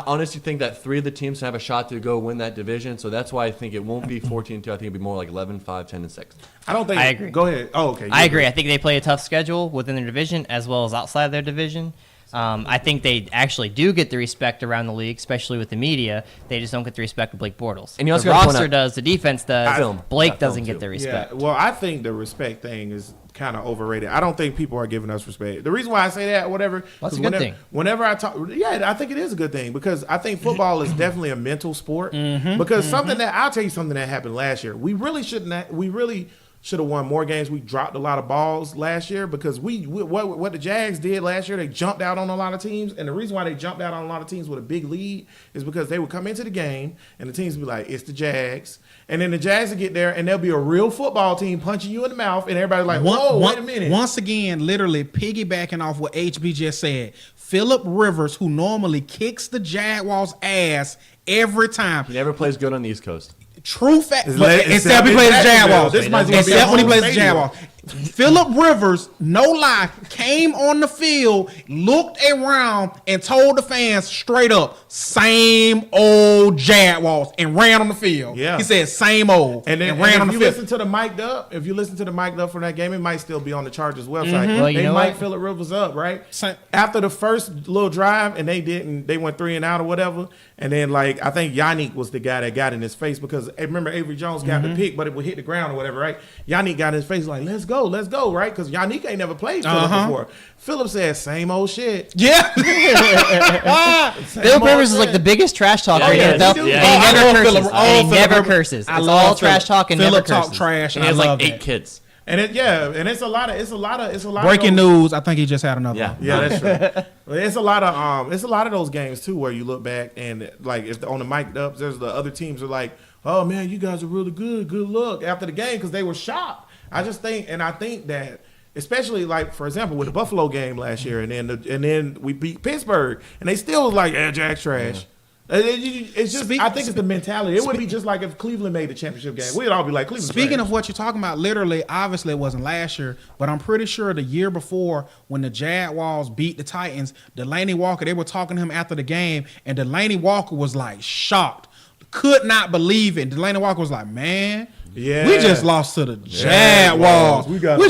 honestly think that 3 of the teams have a shot to go win that division. So that's why I think it won't be 14-2. I think it'll be more like 11-5, 10-6. I don't think. I agree. Go ahead. Oh, okay. I agree. I think they play a tough schedule within their division as well as outside their division. I think they actually do get the respect around the league, especially with the media. They just don't get the respect of Blake Bortles. And you also the gotta point roster out- does, the defense does. Film. Blake Yeah, film doesn't too. get the Yeah. respect. Well, I think the respect thing is kind of overrated. I don't think people are giving us respect. The reason why I say that, whatever, That's a 'cause good whenever, thing. Whenever I talk, yeah, I think it is a good thing because I think football is definitely a mental sport. Because something that I'll tell you something that happened last year. We really should have won more games. We dropped a lot of balls last year because what the Jags did last year, they jumped out on a lot of teams. And the reason why they jumped out on a lot of teams with a big lead is because they would come into the game and the teams would be like, it's the Jags. And then the Jags would get there and there'll be a real football team punching you in the mouth and everybody's like, whoa, wait a minute. Once again, literally piggybacking off what HB just said, Phillip Rivers, who normally kicks the Jaguars' ass every time. He never plays good on the East Coast. True fact. It's But like- except he it's plays the Jacksonville. Jaguars. This might as well be Except a when he home plays the stadium. Jaguars. Phillip Rivers, no lie, came on the field, looked around, and told the fans straight up, "Same old Jaguars," and ran on the field. Yeah. He said, "Same old," And then ran on if the you field. listen to the mic'd up, from that game, it might still be on the Chargers website. Well, you they know might what? fill it Rivers up, right? Same. After the first little drive, and they went 3 and out or whatever. And then like I think Yannick was the guy that got in his face because remember Avery Jones got the pick, but it would hit the ground or whatever, right? Yannick got in his face like, let's go, right? Because Yannick ain't never played Phillip before. Phillip said, same old shit. Yeah. Phillip Rivers is like the biggest trash talker in Yeah, the NFL, he and do. he Yeah. never I love curses. Phillip. And he Phillip never Rivers. curses. I It's love all trash Phillip. talk and Phillip never talk curses. trash. And I he has love like 8 that. kids. And it's a lot of Breaking those- news. I think he just had another Yeah. one. Yeah, that's true. Well, it's a lot of those games too where you look back and like if on the mic ups, there's the other teams are like, oh man, you guys are really good luck after the game because they were shocked. I think that especially like for example with the Buffalo game last year and then we beat Pittsburgh and they still was like, Jack's trash. It's just I think it's the mentality. It would be just like if Cleveland made the championship game. We'd all be like Cleveland. Speaking of what you're talking about, literally, obviously it wasn't last year, but I'm pretty sure the year before when the Jaguars beat the Titans, Delaney Walker, they were talking to him after the game, and Delaney Walker was like shocked, could not believe it. Delaney Walker was like, man. Yeah. We just lost to the Jaguars. We gotta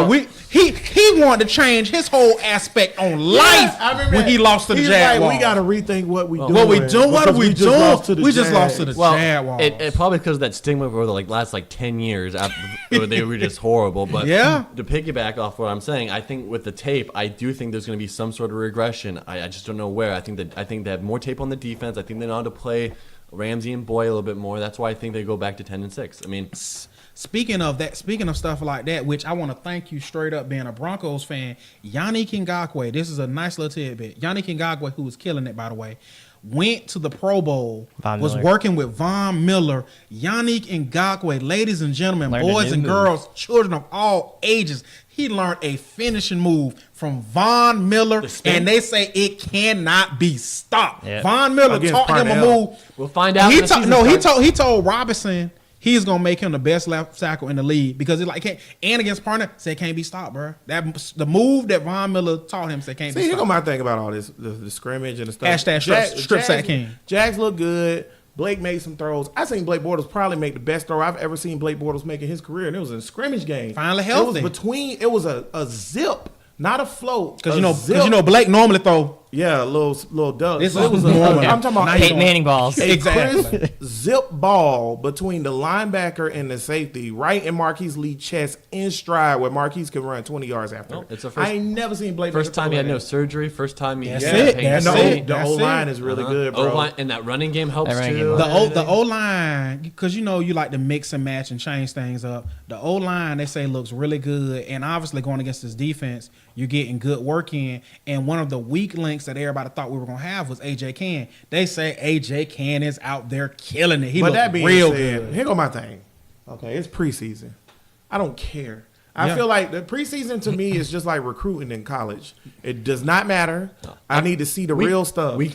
rethink it. He wanted to change his whole aspect on life I remember when he lost to the he's Jaguars. like, we got to rethink what we doing. What we doing? What are because we just doing? lost to the We just lost to Jags. the Well, Jaguars. it probably because of that stigma over the last 10 years after they were just horrible. But Yeah. to piggyback off what I'm saying, I think with the tape, I do think there's going to be some sort of regression. I just don't know where. I think they have more tape on the defense. I think they know how to play Ramsey and Boy a little bit more. That's why I think they go back to 10-6. I mean, Speaking of stuff like that, which I want to thank you straight up being a Broncos fan, Yannick Ngakoue, this is a nice little tidbit. Yannick Ngakoue, who was killing it, by the way, went to the Pro Bowl, Von was Miller. working with Von Miller. Yannick Ngakoue, ladies and gentlemen, Learned a boys new and move. girls, children of all ages, he learned a finishing move from Von Miller, The spin? and they say it cannot be stopped. Yeah. Von Miller Against taught him a Parnell. move. we'll find out. when the season starts. He told Robinson he's gonna make him the best left tackle in the league because it's like and against Parnell said can't be stopped, bro. The move that Von Miller taught him said can't See, be here go stopped. my thing about all this, the scrimmage and the stuff. Hashtag strip sack king. Jags look good. Blake made some throws. I seen Blake Bortles probably make the best throw I've ever seen Blake Bortles make in his career, and it was a scrimmage game. Finally healthy. It was a zip, not a float. Because A you know Blake normally throw. yeah, a little duck. This So it is was normal. I'm talking about Peyton Manning balls. a Exactly. crisp zip ball between the linebacker and the safety, right in Marquise Lee's chest in stride, where Marquise can run 20 yards after. Well, it's the first- I ain't never seen Blake. First make a time he throw had like no that. surgery. First time he That's had it. pain. That's And it. the O line it. is really good, bro. O-line, and that running game helps That running too. game The O line, because you know you like to mix and match and change things up. The O line they say looks really good, and obviously going against this defense, you're getting good work in. And one of the weak links that everybody thought we were gonna have was AJ Cann. They say AJ Cann is out there killing it. He But looks that being real said, good. here go my thing. Okay, it's preseason. I don't care. I Yeah. feel like the preseason to me is just like recruiting in college. It does not matter. I need to see the real stuff. Week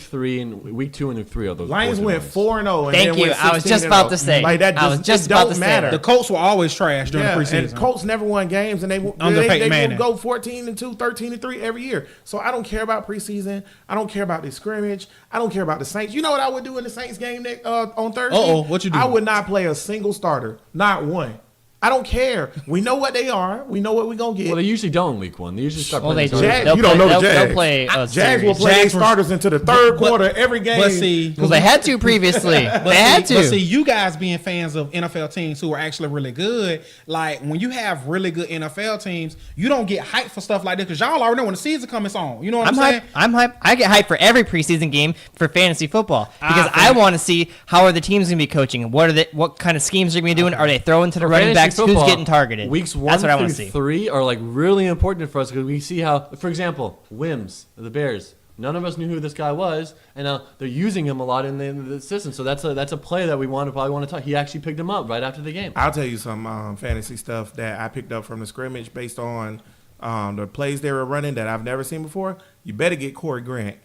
2 and 3 of those. Lions went 4-0. And Thank then you. went I was 16-0. just about to say. Like that. I was just it about don't to say matter. The Colts were always trash during Yeah, the preseason. and Colts never won games, and they Under Peyton will Manning. go 14-2, 13-3 every year. So I don't care about preseason. I don't care about the scrimmage. I don't care about the Saints. You know what I would do in the Saints game on Thursday? Uh-oh, what you do? I would not play a single starter, not one. I don't care. We know what they are. We know what we're gonna get. Well, they usually don't in week 1. They usually start Well, playing. they do. starters. Jags- you don't know the They'll Jags. play a Jags will series. play their Jags were- starters into the third but- quarter every game. But see, Well, they had to previously. They had But see, to. you guys being fans of NFL teams who are actually really good, like when you have really good NFL teams, you don't get hyped for stuff like this because y'all already know when the season comes, it's on. You know what I'm I'm saying? hyped. I'm hyped. I get hyped for every preseason game for fantasy football because I think- want to see how are the teams going to be coaching. What kind of schemes they're going to be doing? Are they throwing to the For running fantasy backs? Who's football, getting targeted? Weeks 1 That's what I want to through see. 3 are like really important for us because we see how, for example, Wims, the Bears. None of us knew who this guy was, and now they're using him a lot in the system. So that's a play that we probably want to talk. He actually picked him up right after the game. I'll tell you some fantasy stuff that I picked up from the scrimmage based on the plays they were running that I've never seen before. You better get Corey Grant.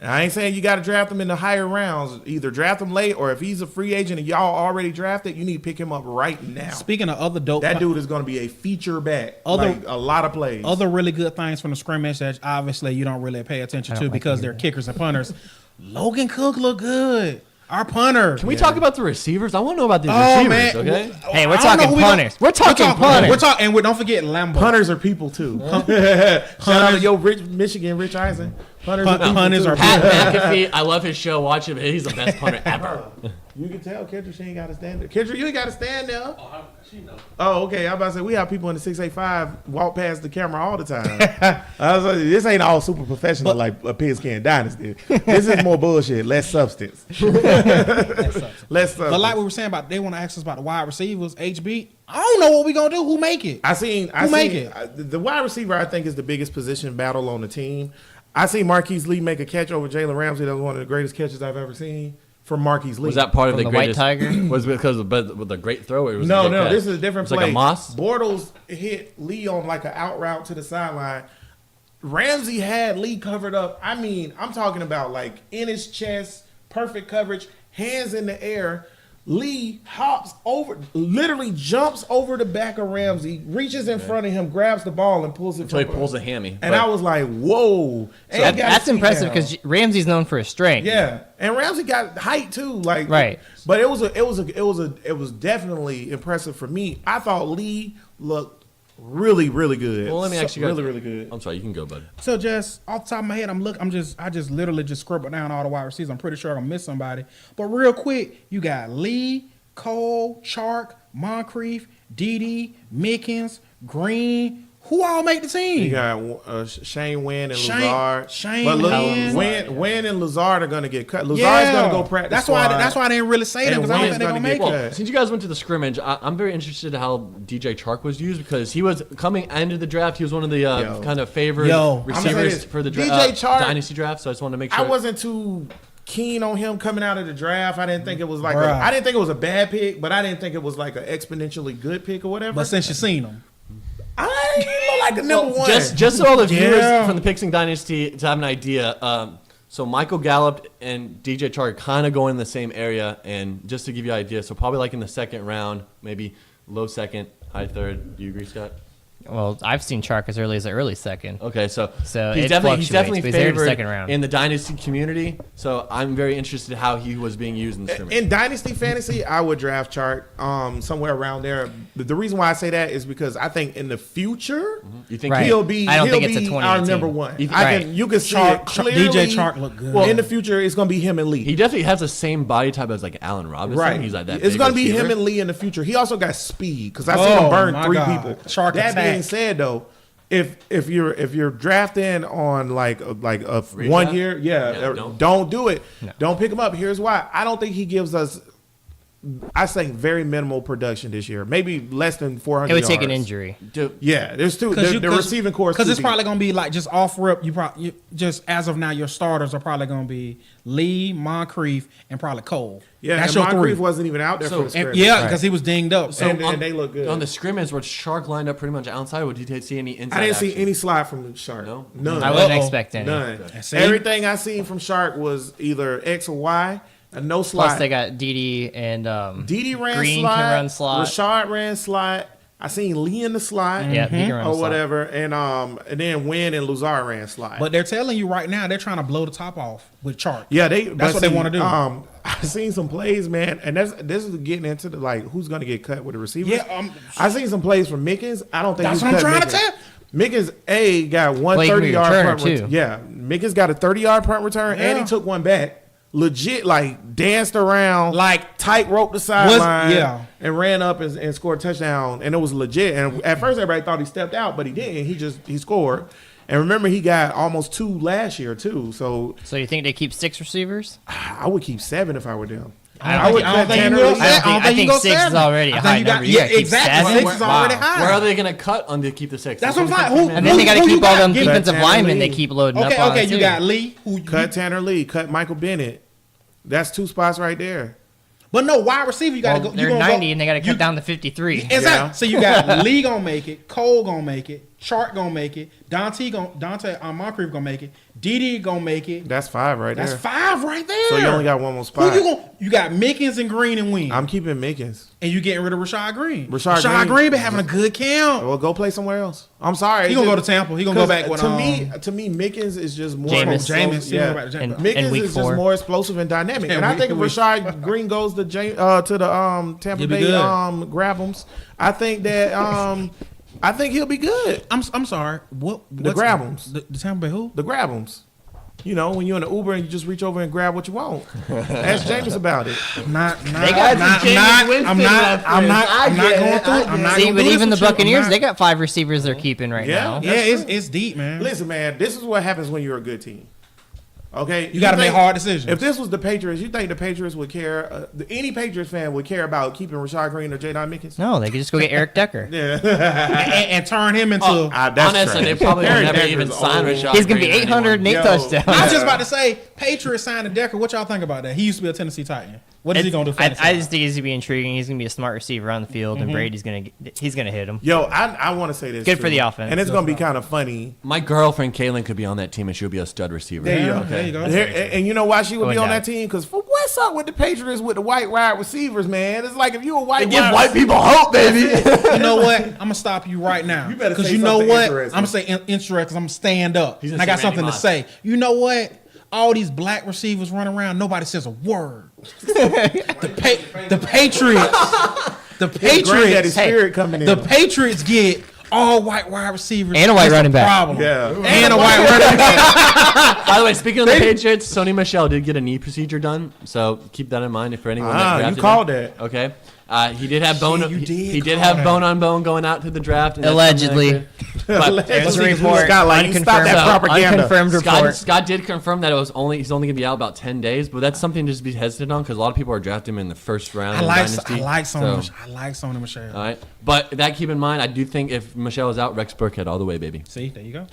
And I ain't saying you got to draft him in the higher rounds. Either draft him late, or if he's a free agent and y'all already drafted, you need to pick him up right now. Speaking of other dope, That dude is going to be a feature back. Like a lot of plays. other really good things from the scrimmage that obviously you don't really pay attention to because they're kickers and punters. Logan Cook look good. Our punter. Can we talk about the receivers? I want to know about these Oh receivers. man, Okay. Hey, we're I don't know talking who we punters. We're talking punters. We're talking, and don't forget Lambo. Punters are people too. Shout out to Rich Michigan, Rich Eisen. Punters are people Punters too. are Pat McAfee, I love his show. Watch him. He's the best punter ever. You can tell Kendra she ain't got to stand there. Kendra, you ain't got to stand there. Oh, okay. I'm about to say we have people in the 685 walk past the camera all the time. I was like, this ain't all super professional like a Pigskin Dynasty. This is more bullshit, less substance. Less substance. But like we were saying about, they want to ask us about the wide receivers. HB, I don't know what we gonna do. Who make it? The wide receiver, I think, is the biggest position battle on the team. I seen Marquise Lee make a catch over Jalen Ramsey. That was one of the greatest catches I've ever seen from Marquise Lee. Was that part of From the the White greatest? Tiger? Was it because of the great throw? Or was it No, a good catch? this is a different It's play. like a Moss. Bortles hit Lee on like an out route to the sideline. Ramsey had Lee covered up. I mean, I'm talking about like in his chest, perfect coverage, hands in the air. Lee hops over, literally jumps over the back of Ramsey, reaches in front of him, grabs the ball, and pulls it. So he pulls a hammy. And I was like, whoa. So that's impressive because Ramsey's known for his strength. Yeah, and Ramsey got height too, like Right. But it was definitely impressive for me. I thought Lee looked really, really good. Well, let me ask you guys. really, really good. I'm sorry, you can go, bud. So just off the top of my head, I just literally just scribbled down all the wide receivers. I'm pretty sure I'm gonna miss somebody. But real quick, you got Lee, Cole, Chark, Moncrief, Dede, Mickens, Green. Who all make the team? You got Shane Wynn and Shane- Lazard. Shane but look, Wynn. Wynn and Lazard are going to get cut. Lazard's going to go practice. That's why I didn't really say that And because I don't Wynn's think they're gonna gonna get make cut. it. Since you guys went to the scrimmage, I'm very interested in how DJ Chark was used because he was coming into the draft. He was one of the kind of favored Yo. I'm gonna say receivers this. for the DJ Chark- dynasty draft. So I just wanted to make sure. I wasn't too keen on him coming out of the draft. I didn't think it was like Bruh. I didn't think it was a bad pick, but I didn't think it was like an exponentially good pick or whatever. But since you seen them, I look like the number one. Just so all the viewers Yeah. from the Pigskin Dynasty to have an idea, so Michael Gallup and DJ Chark kind of go in the same area, and just to give you an idea, so probably like in the second round, maybe low second, high third. Do you agree, Scott? Well, I've seen Chark as early as the early second. Okay, so it he's definitely fluctuates, but he's there in the favored second round. in the dynasty community. So I'm very interested how he was being used in the scrimmage. In Dynasty Fantasy, I would draft Chart somewhere around there. The reason why I say that is because I think in the future You think Right. he'll be I don't he'll think it's a be 2018. our number one. You- You can see it clearly. DJ Chark look good. Well, in the future, it's going to be him and Lee. he definitely has the same body type as like Allen Robinson? Right, He's like that. it's big going to be receiver. him and Lee in the future. He also got speed because I seen him burn my 3 God. people. Shark that attack. being said, though, if you're drafting on like a 1 draft? year, Yeah, don't do it. Don't pick him up. Here's why. I don't think he gives us. I think very minimal production this year. Maybe less than 400. It would take an yards. injury. Dude, Yeah, there's two. The receiving course because too it's deep. probably gonna be like just off rip. You just as of now, your starters are probably gonna be Lee, Moncrief, and probably Cole. Yeah, that's and your three. Moncrief wasn't even out there So- for the scrimmage. Yeah, because he was dinged up. So and they look good. On the scrimmage, was Shark lined up pretty much outside? Or did you see any inside I didn't see action? any slide from Shark. No? None. I wouldn't Uh-oh. expect any. None. See? Everything I seen from Shark was either X or Y. No slide. Plus, they got Dede and Dede ran Green slide. can run slot. Rashad ran slide. I seen Lee in the slide. Yeah, he can run or slot. whatever. And then Wynn and Lazar ran slide. but they're telling you right now they're trying to blow the top off with Chark. yeah, That's what they wanna do. I seen some plays, man, and this is getting into the like who's gonna get cut with the receivers. Yeah, I seen some plays from Mickens. I don't think That's he's what I'm cut trying to Mickens. tell. Mickens got one Well, he can be 30-yard returner, punt too. return. Yeah, Mickens got a 30-yard punt return, and Yeah. he took one back. Legit, like danced around, Like, tightrope the sideline, yeah. and ran up and scored a touchdown, and it was legit. And at first, everybody thought he stepped out, but he didn't. He scored. And remember, he got almost 2 last year too. So So you think they keep 6 receivers? I would keep 7 if I were them. I would I don't cut think Tanner you go Lee. seven. I think you go 6 is seven. already a I think high you got- number. You yeah, gotta keep exactly. 7? 6 is already Wow. high. Where are they going to cut on to keep the 6? That's what I'm saying. Who- And then they got to who you keep all got? them Give- defensive Tanner linemen Lee. they keep loading Okay, up on. okay, you too. got Lee. Who Cut Tanner Lee. Cut Michael Bennett. That's 2 spots right there. But no, wide receiver, you got to Well, go. they're you gonna 90 go, and they got to you- cut down to 53. Exactly. Yeah. So you got Lee gonna make it, Cole gonna make it, Chark gonna make it. Dante Moncrief gonna make it. Didi gonna make it. That's 5 right That's there. 5 right there. So you only got one more spot. You got Mickens and Green and Wing. I'm keeping Mickens. And you getting rid of Rashad Green. Rashad Green been having a good camp. Well, go play somewhere else. I'm sorry. He gonna go to Tampa. He gonna go back with to me, Mickens is just more Jameis. Jameis. Yeah. And Mickens week is 4. just more explosive and dynamic. And I think if Rashad Green goes to the Tampa He'll be Bay good. Grabhams, I think that I think he'll be good. I'm sorry. What's Grabhams. The Tampa Bay who? The Grabhams. You know, when you're in an Uber and you just reach over and grab what you want. Ask James about it. I'm not going through. See, but even the Buccaneers, they got 5 receivers they're keeping right Yeah. now. Yeah, it's deep, man. Listen, man, this is what happens when you're a good team. Okay, You got to make hard decisions. If this was the Patriots, you think the Patriots would care? Any Patriots fan would care about keeping Rashad Green or Jadon Mickens? No, they could just go get Eric Decker. and turn him into. That's Honestly, trash. they probably will Harry never Decker's even sign old. Rashad He's gonna be Green or 808 Yo. touchdowns. I was just about to say, Patriots signed a Decker. What y'all think about that? He used to be a Tennessee Titan. What is he gonna do? I just think he's gonna be intriguing. He's gonna be a smart receiver on the field, and Brady's gonna hit him. Yo, I want to say this. Good too. for the offense. and it's gonna be kind of funny. My girlfriend Kaylin could be on that team and she'll be a stud receiver. There you go. There you go. And you know why she would Going be on down. that team? Because for what's up with the Patriots with the white wide receivers, man? It's like if you a white Give wide white people hope, baby. You know what? I'm gonna stop you right now. You better Because say you know something what? interesting. I'm gonna say interesting because I'm gonna stand up. He's And gonna I got say Randy something to Moss. say. You know what? All these black receivers run around. Nobody says a word. The Patriots. The Granddaddy Patriots. spirit coming in. The Patriots get all white wide receivers And a white It's running back. Problem. Yeah. And a white running back. By the way, speaking of the Patriots, Sony Michel did get a knee procedure done, so keep that in mind if for anyone that you drafted called him. that. Okay. He did have bone. you did He did call have that. bone on bone going out to the draft. And that's Allegedly. something that could- There's a But report. Scott, like, you stop that So, propaganda. Unconfirmed report. Scott did confirm that he's only gonna be out about 10 days, but that's something to just be hesitant on because a lot of people are drafting him in the first round. I in like Dynasty. Sony Michel. All right, but that keep in mind, I do think if Michelle is out, Rex Burkhead all the way, baby. See, there you go.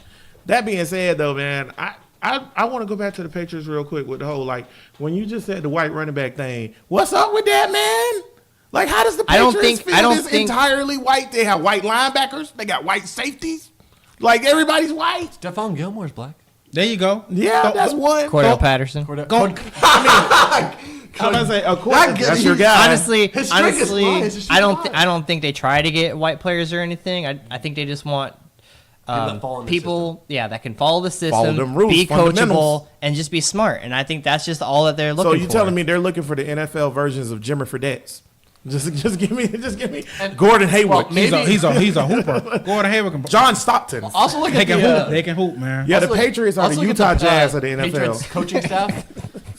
That being said, though, man, I want to go back to the Patriots real quick with the whole, like, when you just said the white running back thing, what's up with that, man? Like, how does the Patriots feel this entirely white? They have white linebackers. They got white safeties. Like, everybody's white. Stephon Gilmore's black. There you go. Yeah, that's one. Cordell Patterson. I'm going to say, of course, that's your guy. Honestly, His strength is fine. His strength is fine. I don't think they try to get white players or anything. I think they just want that fall in the people, that can follow the system, Follow them rules, be fundamentals. coachable, and just be smart. And I think that's just all that they're looking So for. you telling me they're looking for the NFL versions of Jimmy Fredette's? Just give me Gordon Hayward. Well, He's a hooper. Gordon Hayward can. John Stockton. Also look They at can the hoop. They can hoop, man. Yeah, the also look- Patriots are also the look Utah at Jazz of the Patriots NFL. coaching staff.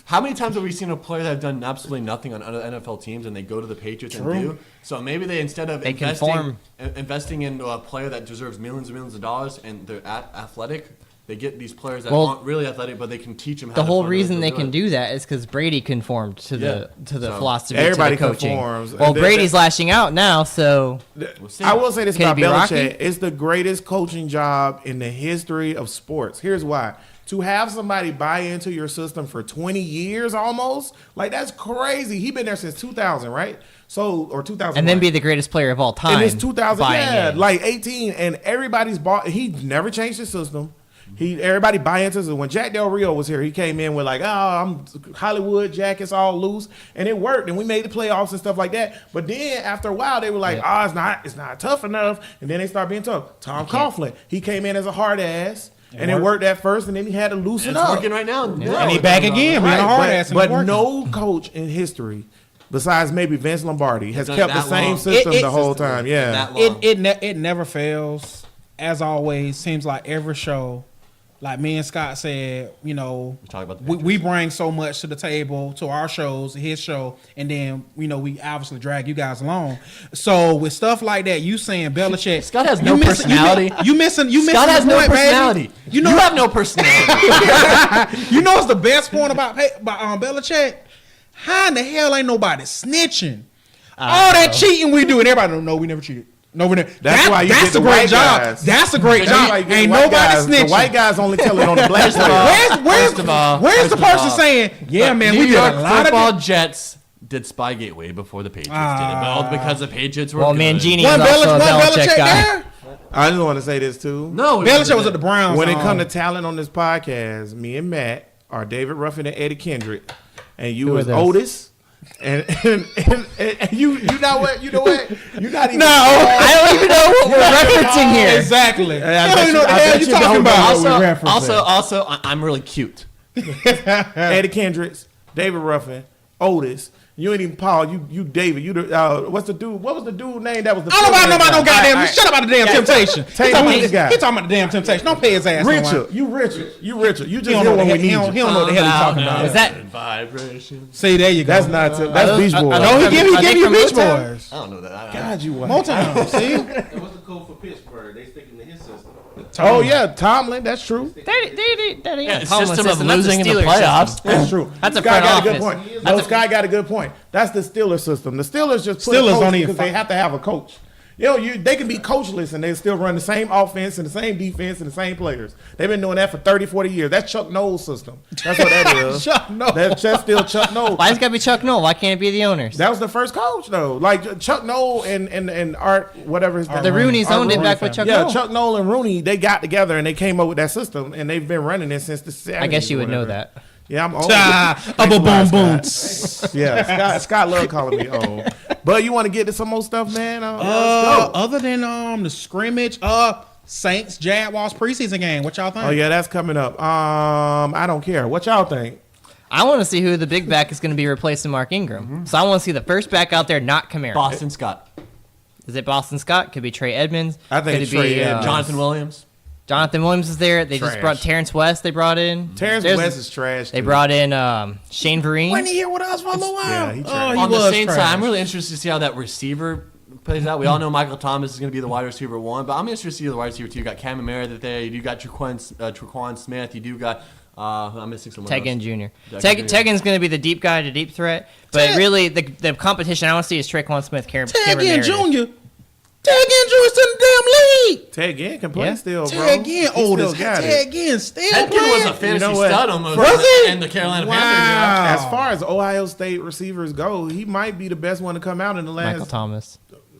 How many times have we seen a player that have done absolutely nothing on other NFL teams and they go to the Patriots and do? So maybe they instead of investing in a player that deserves millions and millions of dollars and they're athletic, they get these players that aren't really athletic, but they can teach them how the to whole fundamentally reason they can it. do that is because Brady conformed to the So, philosophy, everybody to the coaching. conforms. Well, And Brady's lashing out now, so see. I will say this Can about it be Rocky? Belichick. It's the greatest coaching job in the history of sports. Here's why. To have somebody buy into your system for 20 years almost, like that's crazy. He's been there since 2000, right? So, or 2000. and then be the greatest player of all time. And it's 2000, buying yeah, in. like 18, and everybody's bought. He never changed his system. Everybody buy into it. When Jack Del Rio was here, he came in with like, I'm Hollywood Jack, it's all loose, and it worked, and we made the playoffs and stuff like that. But then after a while, they were like, it's not tough enough, and then they start being tough. Tom Coughlin, he came in as a hard ass, and it worked at first, and then he had to loosen It's up. working right now. And he back again, being a hard ass. But no coach in history, besides maybe Vince Lombardi, has done kept the that same long. system It- the whole system time. is Yeah. that long. It never fails. As always, seems like every show, like me and Scott said, talk about the we bring so much to the table, to our shows, his show, and then we obviously drag you guys along. So with stuff like that, you saying Belichick, Scott has no personality. You missing. Scott has the no point, baby. personality. You have no personality. You know what's the best point about Belichick? How in the hell ain't nobody snitching? All that cheating we do, and everybody don't know we never cheated. No, we never. That's why you that's get the a great white job. guys. That's a great That's job. why you get Ain't the white nobody guys. snitching. The white guys only tell it on the black First of players. all, Where's first the of person all, saying, yeah, man, New we did York a lot football of Jets did Spygate way before the Patriots did it, but all because the Patriots were Well, good. Mangini One is also a Belichick Belichick guy. there? I just want to say this too. No, Belichick was at the Browns. When it comes to talent on this podcast, me and Matt are David Ruffin and Eddie Kendrick, and you Who was are those? Otis. And you know what? You're not even. No, I don't even know what we're referencing here. exactly. I You don't bet even know what the I hell bet you you talking don't about. know. we also, referencing. I'm really cute. Eddie Kendricks, David Ruffin, Otis. You ain't even Paul. You David. You the what's the dude? What was the dude name that was the? I don't know about no goddamn. All right. Shut up about the damn Temptation. Tell me who this guy. He talking about the damn Temptation. Don't pay his ass. no mind. Richard. You just He don't here know when we what need he you. don't know what the hell he's talking about. Is that- vibration? See, there you go. That's not. That's Beach Boys. No, he give Are they you from Beach Motown? Boys. I don't know that. God, you what? Motown. See. And what's the code for Pittsburgh? They sticking to his system. Oh yeah, Tomlin. That's true. That ain't Yeah, Tomlin's system of system. That's the losing in the Steelers playoffs. system. That's true. That's a Sky front got a good office. point. No, Sky got a good point. That's the Steelers system. The Steelers just put Steelers a coach don't even because they fight. have to have a coach. They can be coachless and they still run the same offense and the same defense and the same players. They've been doing that for 30, 40 years. That's Chuck Noll's system. That's what that is. Chuck Noll. That's still Chuck Noll. Why is it gotta be Chuck Noll? Why can't it be the owners? That was the first coach though. Like Chuck Noll and Art, whatever his name. The Rooneys Art owned it Rooney back with family. Chuck Yeah, Noll. Chuck Noll and Rooney, they got together and they came up with that system and they've been running it since the 70s. I guess you would know whatever. that. Yeah, I'm old. Ah, Thanks a boom, lot, boom. Scott. Yeah, Scott love calling me old. But you want to get to some more stuff, man? Let's go. Other than the scrimmage, Saints Jaguars preseason game. What y'all think? Oh yeah, that's coming up. I don't care. What y'all think? I want to see who the big back is going to be replacing Mark Ingram. So I want to see the first back out there, not Kamara. Boston Scott, Is it Boston Scott? Could be Trey Edmonds. I think Could it's it Trey be, Edmonds. Jonathan Williams. Jonathan Williams is there. They just Trash. brought Terrence West. They brought in. Terrence There's- West is trash. They too. brought in Shane Vereen. Wasn't he here with us for a little while? Yeah, he oh, trash. he On was the Saints trash. side, I'm really interested to see how that receiver plays out. We all know Michael Thomas is going to be the wide receiver one, but I'm interested to see the wide receiver two. You got Cam Meredith there. You do got Traquan Smith. You do got I'm missing someone. Tegan else. Jr. Tegan Jr. Tegan's going to be the deep guy to deep threat, but really the competition I want to see is Traquan Smith. Tag Cameron in Meredith. Junior. Tag in Junior's in the damn league. Ted Ginn can play Yeah. still, bro. Tag in He oldest. still got it. Tag in still Tedkin playing. was a fantasy You know what? stud almost. Was he? And the Carolina Wow. Panthers. As far as Ohio State receivers go, he might be the best one to come out in the last. Michael Thomas.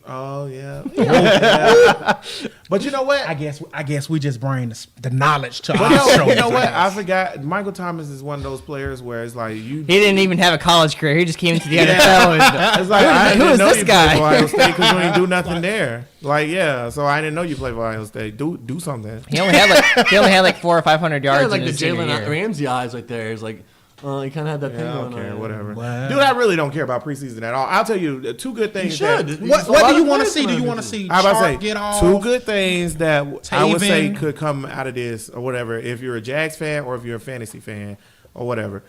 Oh yeah. Yeah. But you know what? I guess we just bring the knowledge to But our no, show. you know what? I forgot. Michael Thomas is one of those players where it's like you. He didn't even have a college career. He just came into the Yeah. NFL. And, It's like I who didn't is know this you guy? played for Ohio State because you ain't do nothing there. Like yeah, so I didn't know you played for Ohio State. Do something. he only had like 400 or 500 yards Yeah, like in the his senior Jalen year. Ramsey eyes right there. He's like, he kind of had that thing Yeah, I going don't care. on. Whatever. Wow. Dude, I really don't care about preseason at all. I'll tell you two good You things. should. That, What do you want to see? Do you want to see I about to Chark say get off? two good things that I would say Taven. could come out of this or whatever. If you're a Jags fan or if you're a fantasy fan or whatever,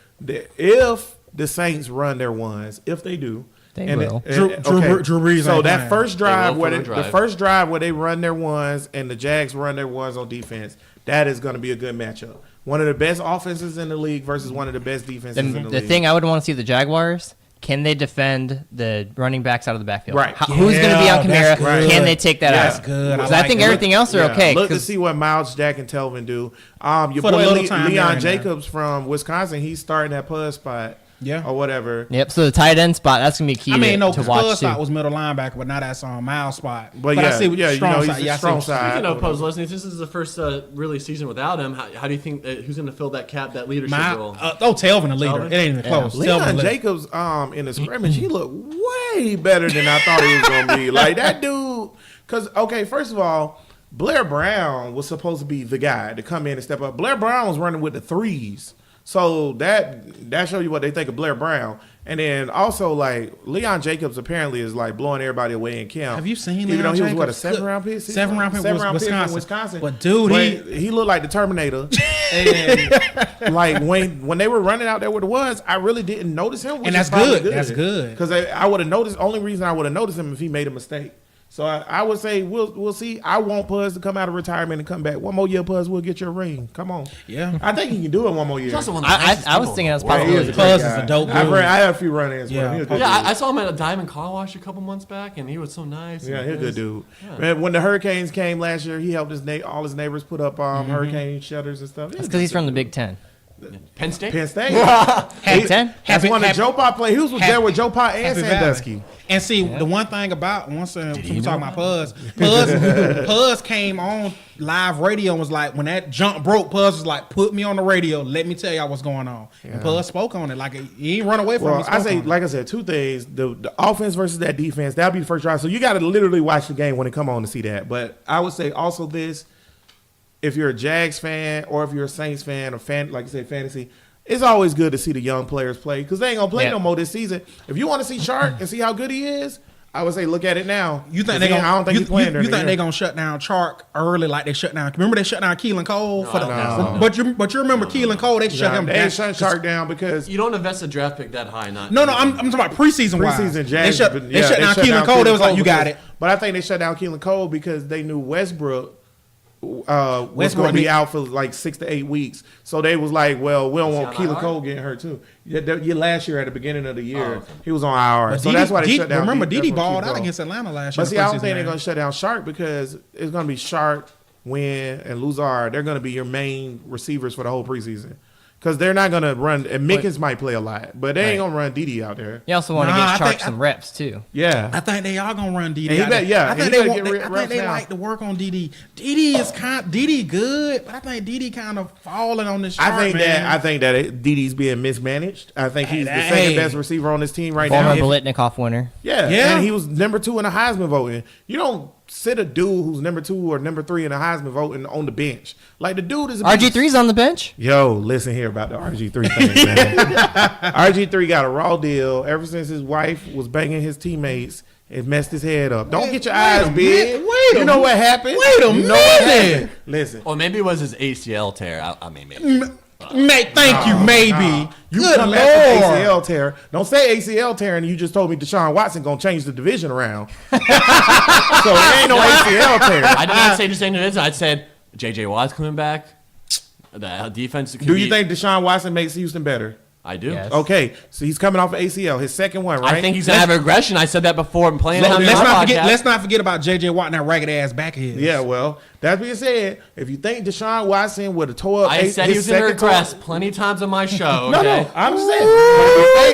if the Saints run their ones, if they do, They will. Drew Brees So ain't that playing. first drive will where for they, the the drive. first drive where they run their ones and the Jags run their ones on defense, that is going to be a good matchup. One of the best offenses in the league versus one of the best defenses in the The league. thing I would want to see the Jaguars. Can they defend the running backs out of the backfield? Right. Who's going to be on Yeah, Kamara? that's good. Can they take that That's out? good. I 'Cause like I think it. everything else are Yeah, okay. Look to 'cause- see what Miles Jack and Telvin do. Your For the boy little time Leon there, Jacobs from Wisconsin, he's starting that puzz spot. Yeah. Or whatever. Yep. So the tight end spot that's gonna be key I mean, no, to because watch Buzz too. thought was middle linebacker, but now that's on Miles spot. But I yeah, see what yeah, strong you know, side. he's Yeah, I a see strong what- side. Speaking of Pose Leslie, this is the first really season without him. How do you think who's going to fill that leadership role? Telvin the leader. Telvin? It ain't even close. Telvin Leon the leader. Jacobs, in the scrimmage, he looked way better than I thought he was gonna be. Like that dude, because okay, first of all, Blair Brown was supposed to be the guy to come in and step up. Blair Brown was running with the threes, so that shows you what they think of Blair Brown. And then also like Leon Jacobs apparently is like blowing everybody away in camp. Have you seen Even Leon though he was what, a Jacobs? 7th round pick? 7th round pick was from Wisconsin. But dude, he looked like the Terminator. And like when they were running out there with the ones, I really didn't notice him. And that's good. That's good. Because I would have noticed. Only reason I would have noticed him if he made a mistake. So I would say we'll see. I want Puz to come out of retirement and come back. One more year, Puz, we'll get your ring. Come on. Yeah. I think he can do it one more year. He's also one of the I nicest was people. thinking that's Yeah, he is possible. a Puz great is a guy. dope I dude. had a few run-ins with Yeah. him. He was a good Yeah, dude. I saw him at a Diamond Car Wash a couple months back, and he was so nice. Yeah, and he's a good he was- dude. Man, when the hurricanes came last year, he helped all his neighbors put up hurricane shelters and stuff. That's because he's from the Big Ten. Penn State. Penn State. Happy- Ten? That's happy- one that happy- Joe Pa played. He was there with Joe Pa and Happy Valley. Sandusky. And see, the one thing about once we talking about Puz came on live radio and was like, when that jump broke, Puz was like, put me on the radio. Let me tell y'all what's going on. And Puz spoke on it. Like, he ain't run away from it. Well, He I spoke say, on it. like I said, two things: the offense versus that defense. That'll be the first drive. So you got to literally watch the game when it come on to see that. But I would say also this: if you're a Jags fan or if you're a Saints fan or like you said, fantasy, it's always good to see the young players play because they ain't gonna play Yeah. no more this season. If you want to see Shark and see how good he is, I would say look at it now. You think 'Cause they gonna? I don't think he's playing. You think they gonna shut down Chark early like they shut down? Remember they shut down Keelan Cole for the. No. But you remember Keelan Cole? They shut him They down. ain't shut Shark down because You don't invest a draft pick that high. Not No, I'm talking about preseason. preseason Jags. They shut down Keelan Cole. They was like, you got it. But I think they shut down Keelan Cole because they knew Westbrook was Westbrook going to be need- out for like 6 to 8 weeks. So they was like, well, we don't want he on Keelan IR? Cole getting hurt too. Yeah, last year at the beginning of the year, Oh, okay. he was on IR. But So that's why they shut down. Remember, Didi that's why balled Keelan out Cole. against Atlanta last year. But see, I don't think they're going to shut down Shark because it's going to be Shark, Wynn, and Luzard. They're going to be your main receivers for the whole preseason. Because they're not going to run, and Mickens might play a lot, but they ain't going to run Didi out there. You also want to Nah, I get Chark think- some reps too. Yeah. I think they are gonna run DD. And he bet- yeah, I and think he they better want. get I think reps they now. like to work on DD. DD good, but I think DD kind of falling on this. Chart, I think man. that Didi's being mismanaged. I think he's the Hey. second best receiver on this team right Former now. Bolitnikoff winner. Yeah, Yeah. and he was number 2 in the Heisman voting. You don't sit a dude who's number 2 or number 3 in the Heisman voting on the bench. Like the dude is a beast. RG3's on the bench. Yo, listen here about the RG3 thing, man. RG3 got a raw deal ever since his wife was banging his teammates. It messed his head up. Don't get your eyes big. You know what happened. Wait a You know what minute. happened. Listen. Or maybe it was his ACL tear. I mean, maybe. Thank you, maybe. You Good come Lord. back from ACL tear. Don't say ACL tear and you just told me Deshaun Watson gonna change the division around. So there ain't no ACL tear. I did not say just saying it. I said J.J. Watt's coming back. The defense. Could Do be, you think Deshaun Watson makes Houston better? I do. Yes. Okay, so he's coming off of ACL, his second one, right? I think he's gonna have aggression. I said that before. I'm playing. on Let's my not forget. podcast. Let's not forget about JJ Watt and that ragged ass back of his. Yeah, well, that being said, if you think Deshaun Watson would have tore up I said he his was going to second toe- regress plenty of times on my show. No, Okay? no, I'm just saying.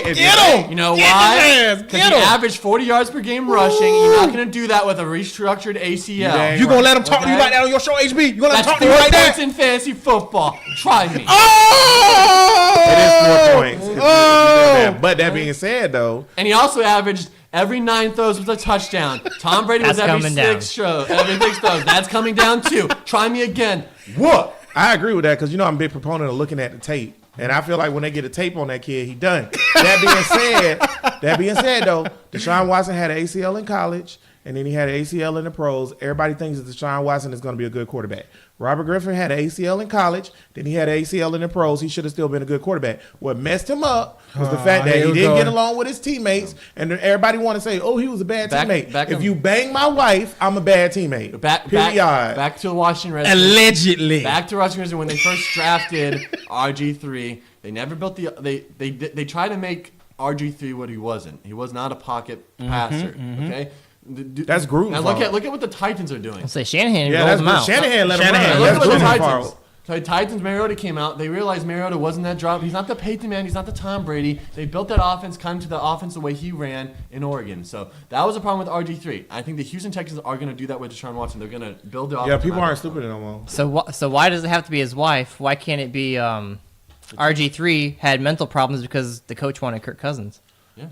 If you Get think- him. You know Get why? his ass. Because Get he him. averaged 40 yards per game rushing. You're not going to do that with a restructured ACL. dang You gonna let him talk to you Okay. like that on your show, HB? You gonna let him That's talk 4 to you like points that? in fantasy football. Try me. Oh! It is 4 points. if you do that. But that being said, though, And he also averaged every 9 throws was a touchdown. Tom Brady was That's every coming down. 6 throws. Every 6 throws. That's coming down too. Try me again. what? I agree with that because I'm a big proponent of looking at the tape. And I feel like when they get a tape on that kid, he done. That being said, though, Deshaun Watson had an ACL in college, and then he had an ACL in the pros. Everybody thinks that Deshaun Watson is going to be a good quarterback. Robert Griffin had an ACL in college, then he had an ACL in the pros. He should have still been a good quarterback. What messed him up was the fact that here he we didn't go. get along with his teammates, and then everybody want to say, "Oh, he was a bad teammate." back if on- you bang my wife, I'm a bad teammate. Back to the Washington Redskins. Allegedly. Back to Washington Redskins when they first drafted RG3. They never built the. They tried to make RG3 what he wasn't. He was not a pocket passer. Okay. That's Gruden's Now fault. look at what the Titans are doing. I'll say Shanahan Yeah, rolled that's him good. out. Shanahan let him Shanahan. run. Look That's at what the Gruden's Titans. fault. So the Titans, Mariota came out. They realized Mariota wasn't that drop. He's not the Peyton Manning. He's not the Tom Brady. They built that offense, kind of to the offense the way he ran in Oregon. So that was a problem with RG3. I think the Houston Texans are going to do that with Deshaun Watson. They're going to build their offense. Yeah, people around aren't that. stupid no more. So why does it have to be his wife? Why can't it be RG3 had mental problems because the coach wanted Kirk Cousins?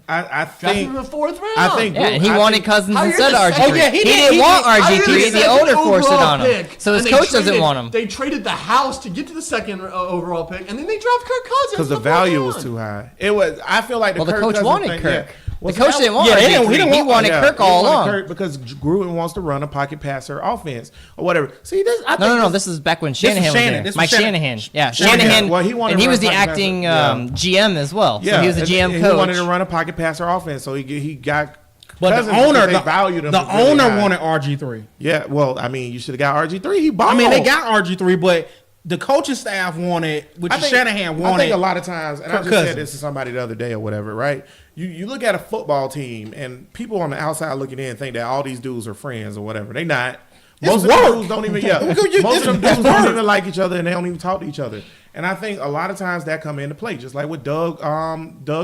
I Drafted him think. in the 4th round. I think. Yeah, and he I wanted think- Cousins How you're instead of the RG3. second- Oh, yeah, he didn't did. want How you're RG3. The second owner forced it overall on him. pick, So his and they coach doesn't traded- want him. They traded the house to get to the second overall pick, and then they dropped Kirk Cousins Because the in fourth value was round. too high. It was. I feel like Well, the Kirk coach Cousins wanted thing, Kirk. yeah. The Well, coach that didn't was- want Yeah, RG3. he didn't He wanted Yeah, Kirk he all wanted along. Kirk because Gruden wants to run a pocket passer offense or whatever. See this? I No. think This is back when was Shanahan was Shannon. there. This was Mike Shannon. Shanahan. Yeah, Shanahan. Shanahan. Well, he wanted and to he run was the pocket acting passer. GM as well. Yeah, So he was the and GM he coach. wanted to run a pocket passer offense, so he got. But Cousins the owner, because they valued him the really owner high. wanted RG3. Yeah, well, I mean, you should have got RG3. He balled. I mean, they got RG3, but the coaching staff wanted, which is Shanahan wanted. I think a lot of times, and I Kirk just said Cousins. this to somebody the other day or whatever, right? You look at a football team, and people on the outside looking in think that all these dudes are friends or whatever. They not. Most of work. the dudes don't even. Yeah, You- most of them it's dudes don't work. even like each other, and they don't even talk to each other. And I think a lot of times that come into play, just like with Doug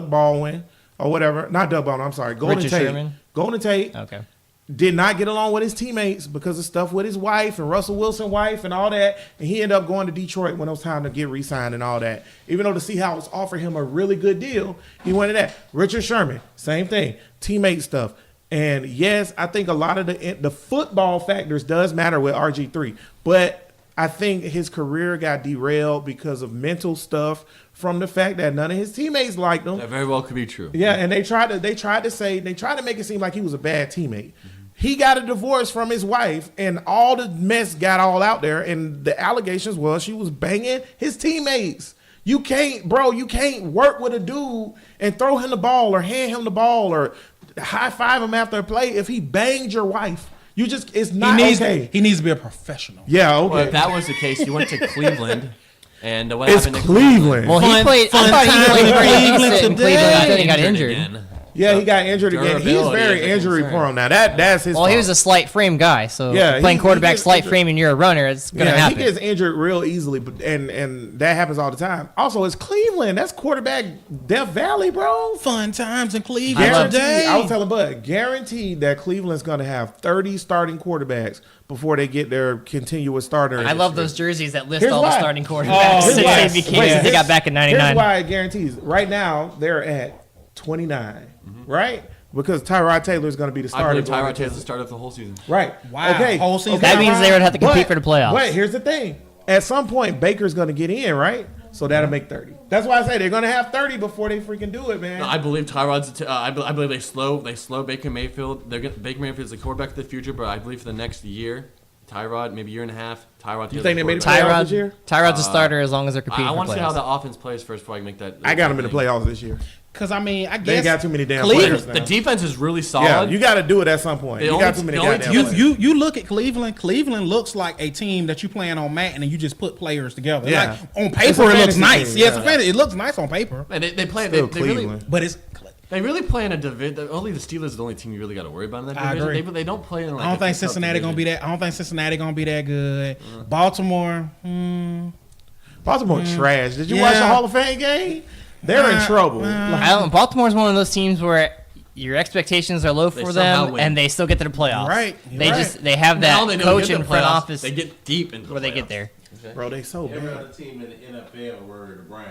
Baldwin or whatever. Not Doug Baldwin, I'm sorry. Golden Richard Tate. Sherman? Golden Tate Okay. did not get along with his teammates because of stuff with his wife and Russell Wilson's wife and all that. And he ended up going to Detroit when it was time to get re-signed and all that. Even though the Seahawks offered him a really good deal, he went to that. Richard Sherman, same thing. Teammate stuff. And yes, I think a lot of the football factors does matter with RG3. But I think his career got derailed because of mental stuff from the fact that none of his teammates liked him. That very well could be true. Yeah, and they tried to make it seem like he was a bad teammate. He got a divorce from his wife, and all the mess got all out there. And the allegations was she was banging his teammates. You can't work with a dude and throw him the ball or hand him the ball or high five him after a play if he banged your wife. It's not okay. He needs to be a professional. Yeah, okay. Well, if that was the case, you went to Cleveland, and what It's happened? Cleveland. Well, he played. I thought he played pretty decent in Cleveland. I think he got injured. Again. Yeah, he got injured again. He's Durability very is a injury concern. prone now. That's his Well, fault. he was a slight frame guy, so Yeah, playing he quarterback gets slight injured. frame and you're a runner, it's gonna Yeah, happen. he gets injured real easily, but and that happens all the time. Also, it's Cleveland. That's quarterback Death Valley, bro. Fun times in Cleveland Guaranteed. today. I was telling Bud, guaranteed that Cleveland's going to have 30 starting quarterbacks before they get their continuous starter. I love those jerseys that list Here's all the why. starting quarterbacks Here's since why. they became Wait, since they got back in Here's '99. why it guarantees. Right now, they're at 29, right? Because Tyrod Taylor is going to be the I starter. believe Tyrod Taylor's the starter of the whole season. Right. Wow. Okay. Whole season. That means they would have to compete But- for the playoffs. But here's the thing. At some point, Baker's going to get in, right? So that'll make 30. That's why I say they're going to have 30 before they freaking do it, man. No, I believe Tyrod's. I believe they slow Baker Mayfield. Baker Mayfield's the quarterback of the future, but I believe for the next year, Tyrod, maybe year and a half, Tyrod. You think they made the quarterback. playoffs this year? Tyrod's a starter as long as they're I competing want for to see how playoffs. the offense plays first before I can make that. I got them in the playoffs this year. Because, I mean, I They guess. got too many damn Cleveland- players now. The defense is really solid. Yeah, you got to do it at some point. The You only- got too many the only goddamn team- players. You look at Cleveland. Cleveland looks like a team that you playing on Madden and you just put players together. Yeah. Like, on It's a paper, it looks fantasy nice. team, Yeah, it's yeah. a fantasy. It looks nice on paper, Man, they play. Still They really, Cleveland. but it's. they really play in a division. Only the Steelers are the only team you really got to worry about in that I division. agree. They don't play in like. I don't a think tough Cincinnati gonna be division. that. I don't think Cincinnati gonna be that good. Baltimore. Baltimore trash. Did you watch the Yeah. Hall of Fame game? They're in trouble. I don't, Baltimore's one of those teams where your expectations are low They for somehow them, win. and they still get to the playoffs. Right, you're They right. just they have Now that they don't coach get in the front playoffs. office They get deep into where the they get playoffs. there. Bro, they so Every bad. other team in the NFL were the Browns.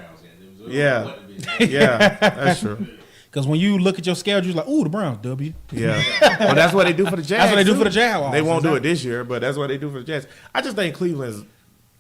And Yeah. what to be. Yeah, that's true. Because when you look at your schedule, you're like, ooh, the Browns, W. Yeah. Well, that's what they do for the Jags. That's what they do too. for the Jaguars, They won't do it exactly. this year, but that's what they do for the Jets. I just think Cleveland's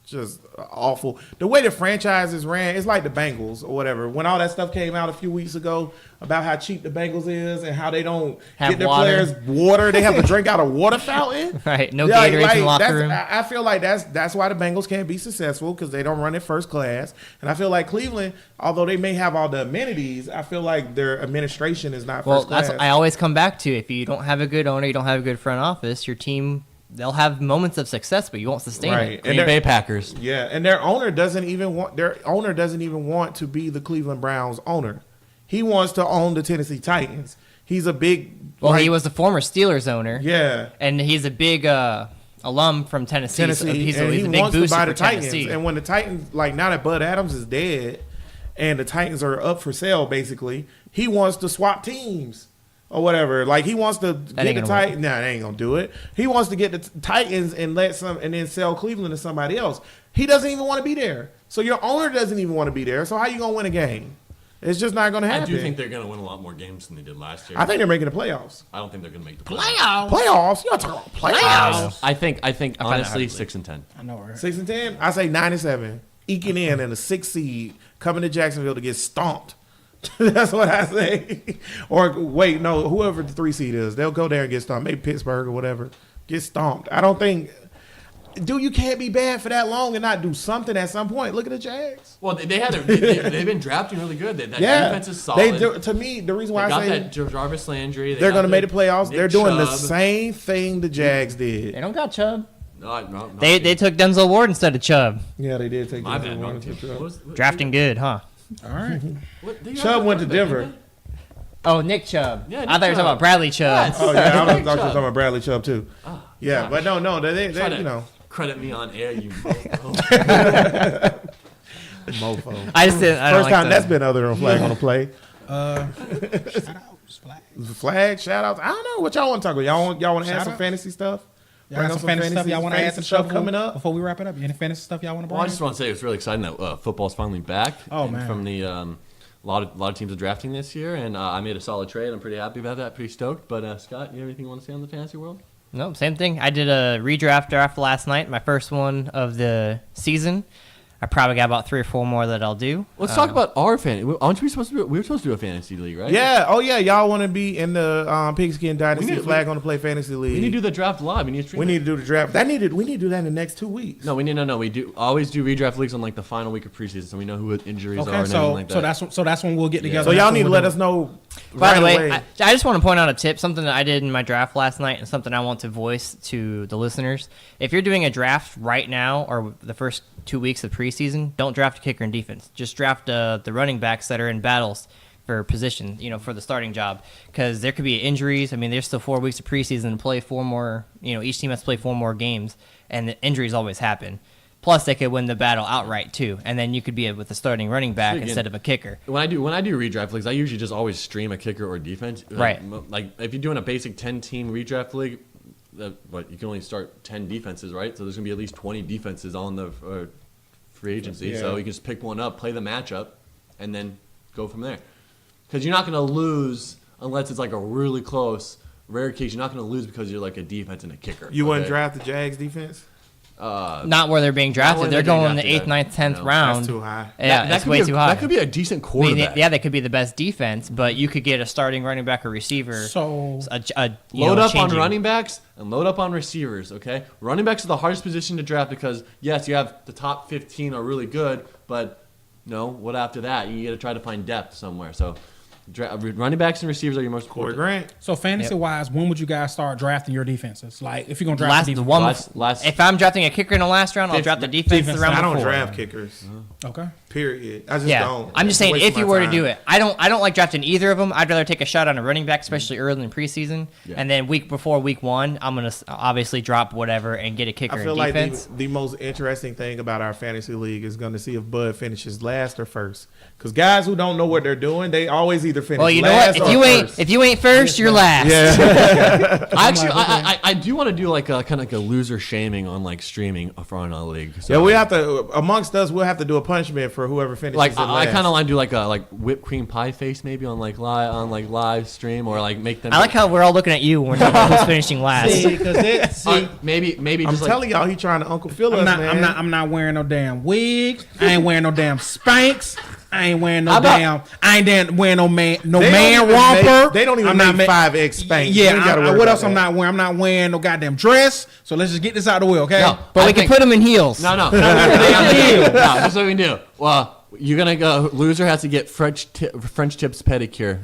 just awful. The way the franchises ran, it's like the Bengals or whatever. When all that stuff came out a few weeks ago about how cheap the Bengals is and how they don't Have get their water. players water, they have to drink out a water fountain. Right, no Yeah, Gatorade in the locker that's- room. I feel like that's why the Bengals can't be successful because they don't run it first class. And I feel like Cleveland, although they may have all the amenities, I feel like their administration is not Well, first class. that's I always come back to. If you don't have a good owner, you don't have a good front office, your team they'll have moments of success, but you won't sustain Right. it. Green And Bay Packers. Yeah, and their owner doesn't even want to be the Cleveland Browns owner. He wants to own the Tennessee Titans. He's a big Well, he was the former Steelers owner, yeah, and he's a big alum from Tennessee. So Tennessee, he's and a he big wants to booster buy for the Titans. Tennessee. And when the Titans, like now that Bud Adams is dead, and the Titans are up for sale, basically, he wants to swap teams. Or whatever, like he wants to get ain't the gonna Titans. Nah, they ain't gonna do it. He wants to get the Titans and and then sell Cleveland to somebody else. He doesn't even want to be there. So your owner doesn't even want to be there. So how you gonna win a game? It's just not gonna happen. I do think they're going to win a lot more games than they did last year. I think they're making the playoffs. I don't think they're going to make the playoffs. Playoffs? You're not talking about playoffs. I think find that honestly hard to 6-10. I know, right? 6-10. I say 9-7. Eking in a 6 seed, coming to Jacksonville to get stomped. That's what I say. Or wait, no, whoever the 3 seed is, they'll go there and get stomped. Maybe Pittsburgh or whatever. Get stomped. I don't think. Dude, you can't be bad for that long and not do something at some point. Look at the Jags. Well, they've been drafting really good. That Yeah, defense is solid. To me, the reason They why got I say that Jarvis Landry. they're going to make the playoffs. Nick They're doing the Chubb. same thing the Jags They did. don't got Chubb. No, They took Denzel Ward instead of Chubb. Yeah, they did take My Denzel bad. Wrong Ward team. for sure. Drafting good, huh? All right. Chubb went to Denver. Oh, Nick Chubb. Yeah, I Nick thought you were talking Chubb. about Bradley Chubb. Yes. Oh yeah, I was Nick talking Chubb. about Bradley Chubb too. Yeah, gosh. but no, they Try to you know. credit me on air, you. Mofo. I just didn't. I don't First like time the- that's been other than flag on the play. Shout out, Flag. Flag, shout outs. I don't know what y'all want to talk about. Y'all want to add Shout some out. fantasy stuff? Y'all got Bring some fantasy stuff y'all want to add fantasy some stuff coming up? before we wrap it up? Any fantasy stuff y'all want to bring? Well, I just want to say it's really exciting that football's finally back. Oh, And man. From the a lot of teams are drafting this year, and I made a solid trade. I'm pretty happy about that. Pretty stoked. But Scott, you have anything you want to say on the fantasy world? No, same thing. I did a redraft draft last night, my first one of the season. I probably got about 3 or 4 more that I'll do. Let's talk about our fantasy. Aren't we supposed to? We were supposed to do a fantasy league, right? Yeah. Oh, yeah. Y'all want to be in the Pigskin Dynasty We need- flag on the play fantasy league. We need to do the draft live. We need to stream We it. need to do the draft. We need to do that in the next 2 weeks. No, we do always do redraft leagues on like the final week of preseason, so we know who injuries are Okay, and so everything like that. so that's when we'll get together. So y'all That's need to when let we'll us know By right the way, away. I just want to point out a tip, something that I did in my draft last night and something I want to voice to the listeners. If you're doing a draft right now or the first 2 weeks of preseason, don't draft a kicker and defense. Just draft the running backs that are in battles for position, for the starting job, because there could be injuries. I mean, there's still 4 weeks of preseason to play 4 more, each team has to play 4 more games, and the injuries always happen. Plus, they could win the battle outright, too, and then you could be with the starting running back Again, instead of a kicker. When I do redraft leagues, I usually just always stream a kicker or defense. Right. Like if you're doing a basic 10-team redraft league, but you can only start 10 defenses, right? So there's gonna be at least 20 defenses on the free agency. Yeah. So you can just pick one up, play the matchup, and then go from there. Because you're not gonna lose unless it's like a really close, rare case. You're not gonna lose because you're like a defense and a kicker. You wouldn't okay? draft the Jags defense? Not where they're being where drafted. They're they're being going in the drafted, 8th, 9th, 10th no. round. That's too high. Yeah, That it's could way be too high. That could be a decent I quarterback. mean, yeah, they could be the best defense, but you could get a starting running back or receiver. So Load up on changing. running backs and load up on receivers, okay? Running backs are the hardest position to draft because, yes, you have the top 15 are really good, but what after that? You got to try to find depth somewhere. So running backs and receivers are your most Corey important. Grant. So fantasy wise, when would you guys start drafting your defenses? Like if you're gonna draft Last, the defense. if I'm drafting a kicker in the last round, I'll draft the defense defense. around I don't before. draft kickers. Okay. Period. I just Yeah, don't. I'm just saying Waste if my you were to time. do it, I don't like drafting either of them. I'd rather take a shot on a running back, especially early in preseason, Yeah. and then week 1, I'm gonna obviously drop whatever and get a kicker I feel in like defense. the most interesting thing about our fantasy league is going to see if Bud finishes last or first. Because guys who don't know what they're doing, they always either finish Well, you know last what? or first. If you ain't first, you're last. Yeah. I do want to do like a kind of like a loser shaming on like streaming for on a league. So, Yeah, we have to, amongst us, we'll have to do a punishment for whoever finishes like it I last. kind of want to do like a whipped cream pie face maybe on like live stream or like make them. I like how we're all looking at you when we're talking about who's finishing last. maybe I'm just like telling y'all, he trying to Uncle Phil us, man. I'm not wearing no damn wigs. I ain't wearing no damn Spanx. I ain't wearing no How about- damn. I ain't wearing no man They don't even romper. they don't even I'm not make ma- 5X spank. Yeah. You ain't gotta worry What about else I'm that. not wearing? I'm not wearing no goddamn dress. So let's just get this out of the way, okay? No. But I we can think- put them in heels. No, this is what we can do. Well, you're gonna go. Loser has to get French tips pedicure.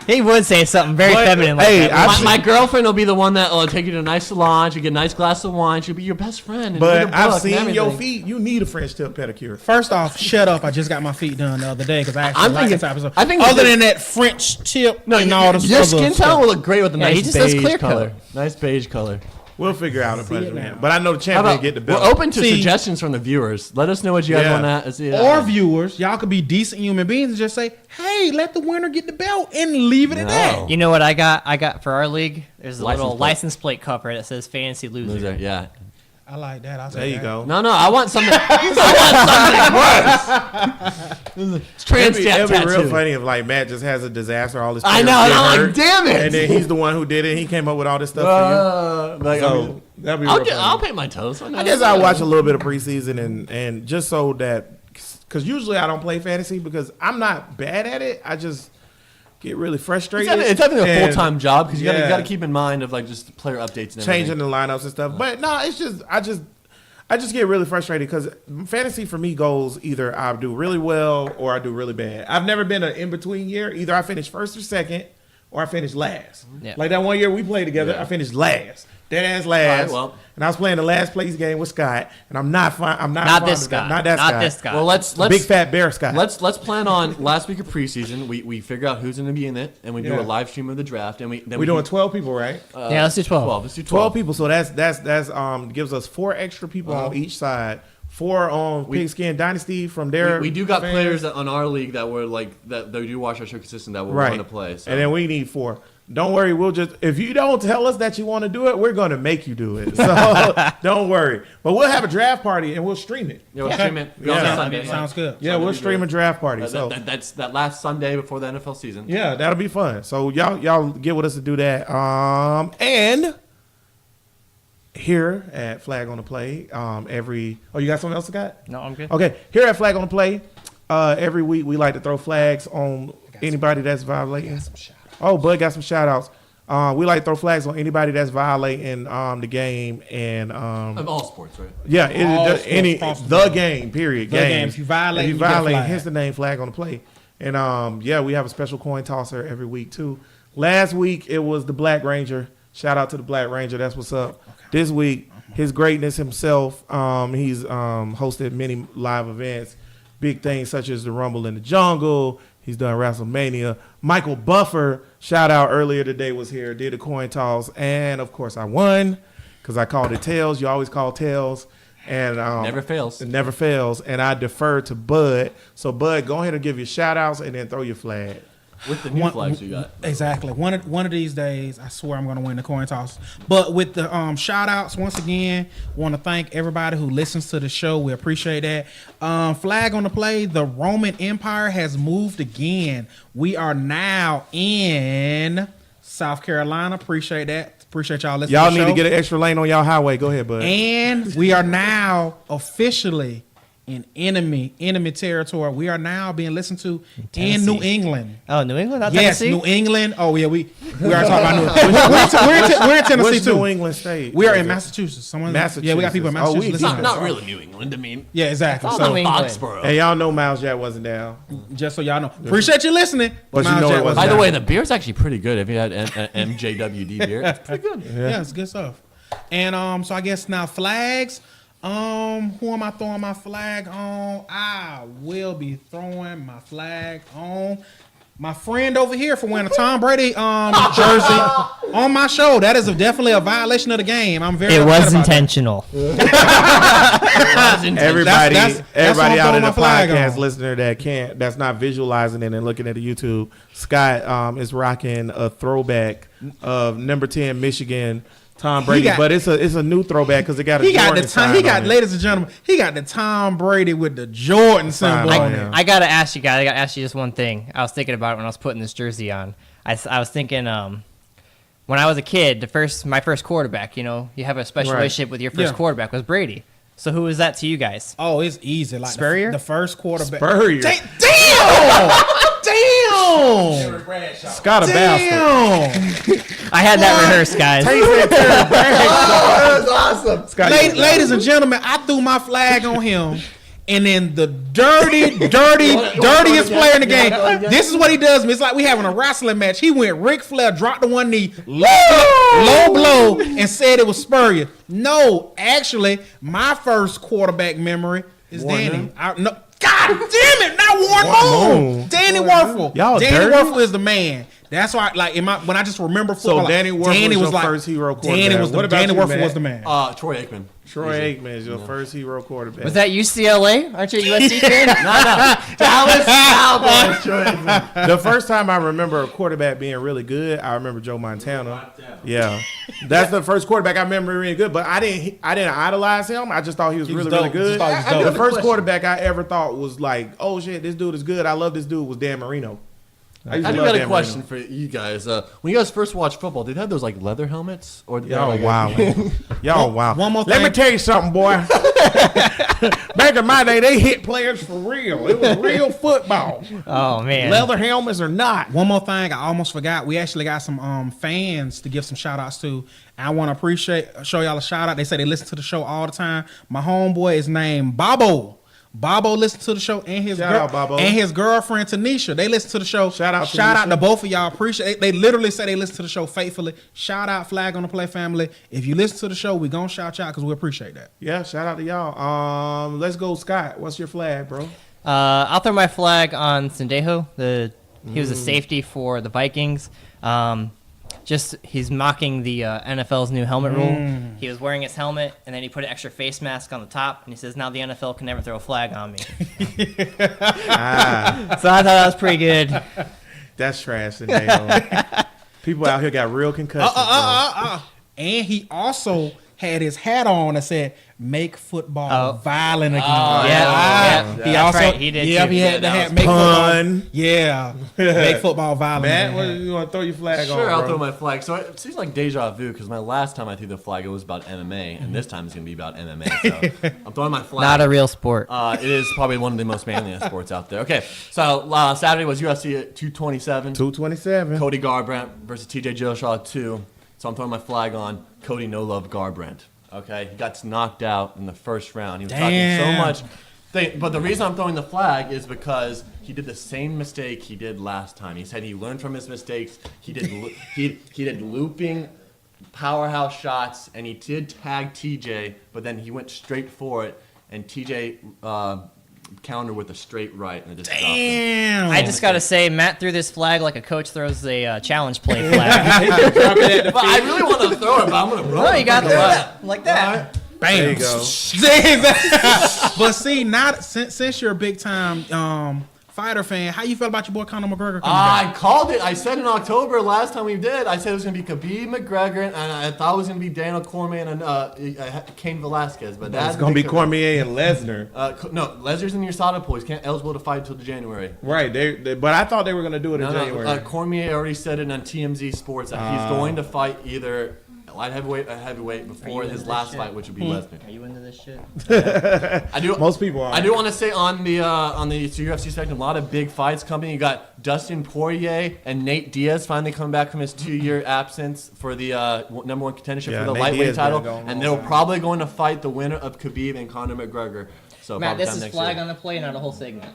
He would say something very But, feminine like hey, that. My girlfriend will be the one that will take you to a nice salon. She'll get a nice glass of wine. She'll be your best friend. And read a But I've book and seen your everything. feet. You need a French tip pedicure. First off, shut up. I just got my feet done the other day because I actually I'm like thinking- this episode. I think other that- than that French tip No, and all this your other skin stuff. tone will look great with a Yeah, he nice just does beige clear color. coat. Nice beige color. We'll figure out a See it punishment. now. But I know the How champion about, get the we're belt. open to See- suggestions from the viewers. Let us know what you guys Yeah. want to see. Or viewers, y'all could be decent human beings and just say, "Hey, let the winner get the belt," and leave it at that. You know what I got? I got for our league. There's a License little plate. license plate cover that says "Fantasy Loser." Loser, yeah. I like that. I'll There take you that. go. No, I want something. I want something worse. It's trans It'd be real tattoo. funny if like Matt just has a disaster. All this. I know. players get I'm hurt, like, damn it. And then he's the one who did it. He came up with all this stuff for Like, you. So that'd be real funny. I'll paint my toes. I guess I'll watch a little bit of preseason and just so that, because usually I don't play fantasy because I'm not bad at it. I just get really frustrated. It's having a And, full time job because you yeah. got to keep in mind of like just player updates and changing everything. the lineups and stuff. But no, it's just I just get really frustrated because fantasy for me goes either I do really well or I do really bad. I've never been an in between year. Either I finish first or second, or I finish last. Yeah. Like that one year we played together, Yeah. I finished last. Dead ass last. All right, well. And I was playing the last place game with Scott, and I'm not fine. I'm not Not fond this of that. guy. Not that Not Scott. this guy. Well, let's Big fat bear Scott. let's plan on last week of preseason. We figure out who's going to be in it, and we do Yeah. a live stream of the draft, and then We're doing 12 people, right? Yeah, let's do 12. 12. Let's do 12 people. So that's gives us 4 extra people on each side 4 on Pigskin Dynasty from there. We do got players on our league that were like that. They do watch our show consistent that will want to play. So. And then we need 4. Don't worry, we'll just if you don't tell us that you want to do it, we're going to make you do it. So don't worry. But we'll have a draft party and we'll stream it. Yeah, we'll stream it. Yeah. Sunday. Sounds good. Yeah, we'll stream a draft party. That's that last Sunday before the NFL season. Yeah, that'll be fun. So y'all get with us to do that. And here at Flag on the Play, you got something else, Scott? No, I'm good. Okay, here at Flag on the Play, every week we like to throw flags on anybody that's violating. Oh, Bud got some shout outs. We like to throw flags on anybody that's violating the game and of all sports, right? Yeah, the game, period. The game. If you violate, hence the name Flag on the Play. And we have a special coin tosser every week too. Last week it was the Black Ranger. Shout out to the Black Ranger. That's what's up. Okay. This week, his greatness himself. He's hosted many live events, big things such as the Rumble in the Jungle. He's done WrestleMania. Michael Buffer, shout out earlier today, was here, did a coin toss, and of course I won because I called it tails. You always call tails, and never fails. It never fails, and I defer to Bud. So Bud, go ahead and give your shout outs and then throw your flag. With the new flags you got. Exactly. One of these days, I swear I'm going to win the coin toss. But with the shout outs, once again, want to thank everybody who listens to the show. We appreciate that. Flag on the Play, the Roman Empire has moved again. We are now in South Carolina. Appreciate that. Appreciate y'all listening Y'all to the need show. to get an extra lane on y'all highway. Go ahead, Bud. And we are now officially in enemy territory. We are now being listened to in New England. Oh, New England? Not Yes, Tennessee? New England. Oh yeah, we are talking about New England. We're in Tennessee Which too. New England state? We are in Massachusetts. Yeah, we got people in Oh, we Massachusetts. It's listening. not really New England. I mean, Yeah, exactly. It's So all New England. Foxborough. And y'all know Miles Jack wasn't down. just so y'all know, appreciate you listening. But you Miles know Jack it was wasn't By the Yeah. way, the beer's actually pretty good. If you had MJWD beer, it's pretty good. Yeah, it's good stuff. And so I guess now flags. Who am I throwing my flag on? I will be throwing my flag on my friend over here for wearing a Tom Brady jersey on my show. That is definitely a violation of the game. I'm very It upset was about that. intentional. Everybody, That's everybody what I'm out in the throwing my flag podcast on. listener that's not visualizing it and looking at the YouTube, Scott is rocking a throwback of number 10 Michigan Tom Brady, but it's a new throwback because it got a Jordan sign on it. Ladies and gentlemen, he got the Tom Brady with the Jordan symbol on it. I gotta ask you guys. I gotta ask you just one thing. I was thinking about it when I was putting this jersey on. I was thinking, when I was a kid, my first quarterback. You know, you have a special Right. relationship with your first quarterback was Brady. So who was that to you guys? Oh, it's easy. Like Spurrier? the first quarterback. Spurrier. Damn! Scott a bastard. Damn! I had that rehearsed, guys. That's awesome. Scott, Ladies and gentlemen, I threw my flag on him. And then the dirtiest player in the game. This is what he does. It's like we having a wrestling match. He went Ric Flair, dropped the one knee, low blow, and said it was Spurrier. No, actually, my first quarterback memory is Danny. God damn it! Not Warren Moon. Danny Werfel. Y'all Danny dirty? Werfel is the man. That's why, like, when I just remember football, So Danny Werfel was your first hero quarterback. Danny was What about Danny you, Werfel Matt? was the man. Troy Aikman. Troy Aikman is your first hero quarterback. Was that UCLA? Aren't you a USC fan? Dallas Cowboys. Troy Aikman. The first time I remember a quarterback being really good, I remember Joe Montana. Yeah, that's the first quarterback I remember being good. But I didn't idolize him. I just thought he was really dope. good. Just thought he was dope. The first quarterback I ever thought was like, oh shit, this dude is good. I love this dude. Was Dan Marino. I do got a question for you guys. When you guys first watched football, did they have those like leather helmets? Or did they have, Y'all like, wow. Y'all wow. One more Let me thing. tell you something, boy. Back in my day, they hit players for real. It was real football. Oh man. Leather helmets or not. One more thing, I almost forgot. We actually got some fans to give some shout outs to. I want to show y'all a shout out. They say they listen to the show all the time. My homeboy is named Bobo. Bobo listens to the show and his Shout out, Bobo. and his girlfriend Tanisha. They listen to the show. Shout out to both of y'all. Appreciate. They literally say they listen to the show faithfully. Shout out Flag on the Play family. If you listen to the show, we gonna shout you out because we appreciate that. Yeah, shout out to y'all. Let's go, Scott. What's your flag, bro? I'll throw my flag on Sendejo. He was a safety for the Vikings. he's mocking the NFL's new helmet rule. He was wearing his helmet, and then he put an extra face mask on the top, and he says, "Now the NFL can never throw a flag on me." So I thought that was pretty good. That's trash. People out here got real concussions. And he also had his hat on that said "Make football violent again." He That's also right, he did Yep, too. he had the that hat. was Make pun. football. Yeah, make football violent. Matt, again. you want to throw your flag on? Sure, I'll bro? throw my flag. So it seems like deja vu because my last time I threw the flag, it was about MMA, and this time it's going to be about MMA. So I'm throwing my flag. Not a real sport. It is probably one of the most manliest sports out there. Okay, so Saturday was UFC at 227. 227. Cody Garbrandt versus TJ Dillashaw 2. So I'm throwing my flag on Cody No Love Garbrandt. Okay, he got knocked out in the first round. He was talking so much. But the reason I'm throwing the flag is because he did the same mistake he did last time. He said he learned from his mistakes. He did he did looping powerhouse shots, and he did tag TJ, but then he went straight for it, and TJ countered with a straight right, and it just stopped him. Damn. I just gotta say, Matt threw this flag like a coach throws a challenge play flag. But I really want to throw it, but I'm gonna roll. No, you got it. that like that. Bam. There you go. But see, not since you're a big time fighter fan, how you feel about your boy Conor McGregor coming back? I called it. I said in October last time we did. I said it was going to be Khabib McGregor, and I thought it was going to be Daniel Cormier and Cain Velasquez. But It's going to be Cormier and Lesnar. No, Lesnar's in USADA pool. He's can't eligible to fight until January. Right. But I thought they were going to do it in January. Cormier already said it on TMZ Sports that he's going to fight either light heavyweight or heavyweight before his last fight, which would be Lesnar. Are you into this shit? I do. Most people are. I do want to say on the UFC section, a lot of big fights coming. You got Dustin Poirier and Nate Diaz finally coming back from his 2-year absence for the number one contendership for the Nate lightweight Diaz title, been going and on they're long time. probably going to fight the winner of Khabib and Conor McGregor. So Matt, probably this time is next flag year. on the play, not a whole segment.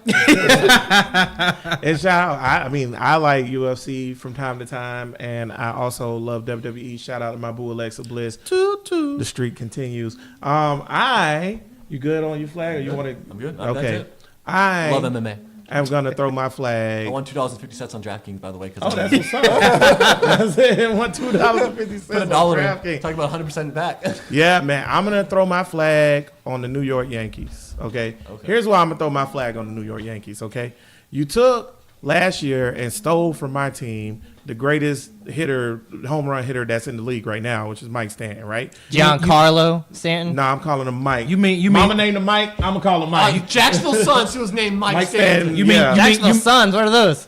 And shout out, I like UFC from time to time, and I also love WWE. Shout out to my boo Alexa Bliss. The streak continues. You good on your flag, or you want to? I'm good. Okay. That's it. I Love MMA. am gonna throw my flag. I won $2.50 on DraftKings, by the way. Oh, that's what's up. That's it. Won $2.50 Put a on dollar in. DraftKings. Talk about 100% back. Yeah, man. I'm gonna throw my flag on the New York Yankees. Okay. Here's why I'm gonna throw my flag on the New York Yankees. Okay. You took last year and stole from my team the greatest home run hitter that's in the league right now, which is Mike Stanton, right? Giancarlo Stanton. No, I'm calling him Mike. You mean- Mama named him Mike? I'm gonna call him Mike. Jacksonville Suns, who was named Mike Mike Stanton. Stanton. You mean- yeah. Jacksonville Suns. What are those?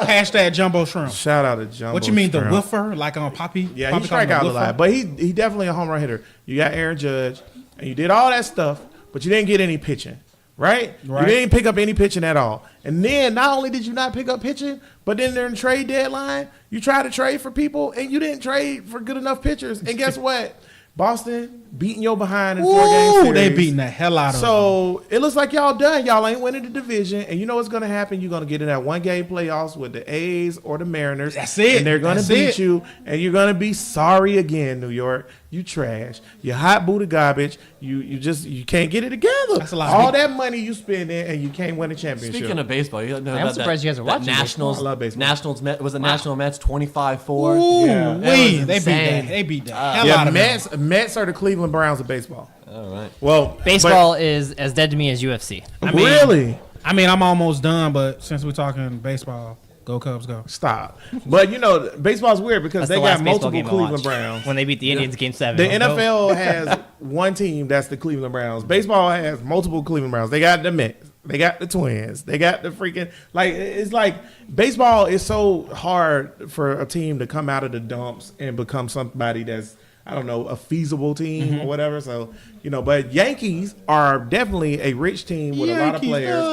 Hashtag Jumbo Shrimp. Shout out to Jumbo. What you mean, the Shrimp. woofer? Like on Poppy? Yeah, Poppy he strike out a called him lot, woofer? but he definitely a home run hitter. You got Aaron Judge, and you did all that stuff, but you didn't get any pitching, right? You didn't pick up any pitching at all. And then not only did you not pick up pitching, but then during the trade deadline, you tried to trade for people, and you didn't trade for good enough pitchers. And guess what? Boston beating your behind in 4-game series. They beating the hell out of them. So it looks like y'all done. Y'all ain't winning the division, and you know what's going to happen. You're going to get in that 1-game playoffs with the A's or the Mariners. That's it. And they're going to That's beat it. you, and you're going to be sorry again, New York. You trash. You hot booty garbage. You can't get it together. That's a lot. All that money you spending, and you can't win a championship. Speaking of baseball, you know I'm about surprised you guys are watching Nationals. baseball. I love baseball. Nationals was it National Mets 25-4. Ooh, Yeah. wee. That was They beat insane. that. They beat the hell out of them. Mets are the Cleveland Browns of baseball. All right. Well, Baseball is as dead to me as UFC. but, really? I mean, I'm almost done, but since we're talking baseball, go Cubs, go. Stop. But baseball's weird because That's they the got last baseball multiple game I Cleveland watched. Browns. When they beat the Indians Game 7. The NFL has one team that's the Cleveland Browns. Baseball has multiple Cleveland Browns. They got the Mets. They got the Twins. They got the freaking it's like baseball is so hard for a team to come out of the dumps and become somebody that's a feasible team or whatever. So, but Yankees are definitely a rich team with a lot of players.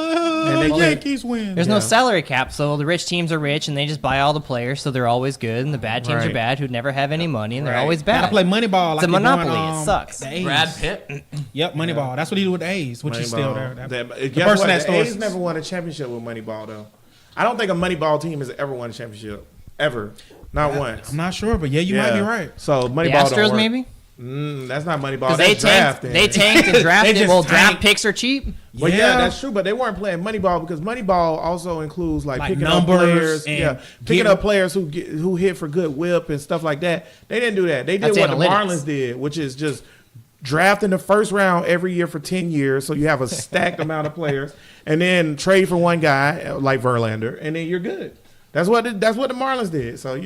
And they Yankees win. There's no salary cap, so the rich teams are rich and they just buy all the players, so they're always good. And the bad teams are Right. bad, who never have any money, and they're Right. always Gotta bad. play Moneyball. It's a like they monopoly. doing, It sucks. the A's. Brad Pitt. Yep, Moneyball. That's what he did with the A's, which is still there. The person person that the A's stores- never won a championship with Moneyball, though. I don't think a Moneyball team has ever won a championship. Ever. Not once. I'm not sure, but yeah, you might be right. So The Moneyball don't Astros, work. maybe? That's not Moneyball. Because they That's tanked, drafting. they tanked and drafted. just Well, tanked. draft picks are cheap. But yeah, that's true. But they weren't playing Moneyball because Moneyball also includes like Like picking numbers up players, and picking getting- up players who hit for good whip and stuff like that. They didn't do that. They did That's what analytics. the Marlins did, which is just draft in the first round every year for 10 years, so you have a stacked amount of players, and then trade for one guy like Verlander, and then you're good. That's what the Marlins did. So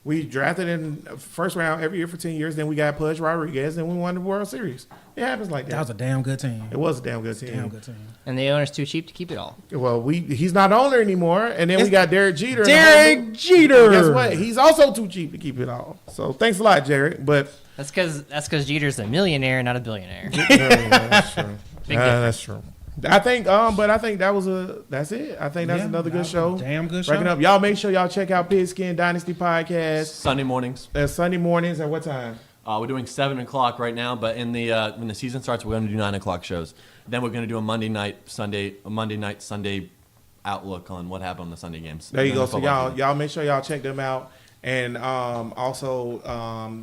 we drafted in first round every year for 10 years. Then we got Pudge Rodriguez, and we won the World Series. It happens like that. That was a damn good team. It was a damn good team. Damn good team. And the owner's too cheap to keep it all. Well, he's not the owner anymore, and then we got Derek Jeter. Derek Jeter. Guess what? He's also too cheap to keep it all. So thanks a lot, Derek. But That's because Jeter's a millionaire, not a billionaire. that's true. Big That's true. I think, that's it. I think that's Yeah, another that good was a show. damn good Breaking show. up. Y'all make sure y'all check out Pigskin Dynasty podcast. Sunday mornings. Sunday mornings at what time? We're doing 7 o'clock right now, but in the when the season starts, we're going to do 9 o'clock shows. Then we're going to do a Monday night, Sunday outlook on what happened on the Sunday games. There you And go. then the So football game. y'all make sure y'all check them out. And also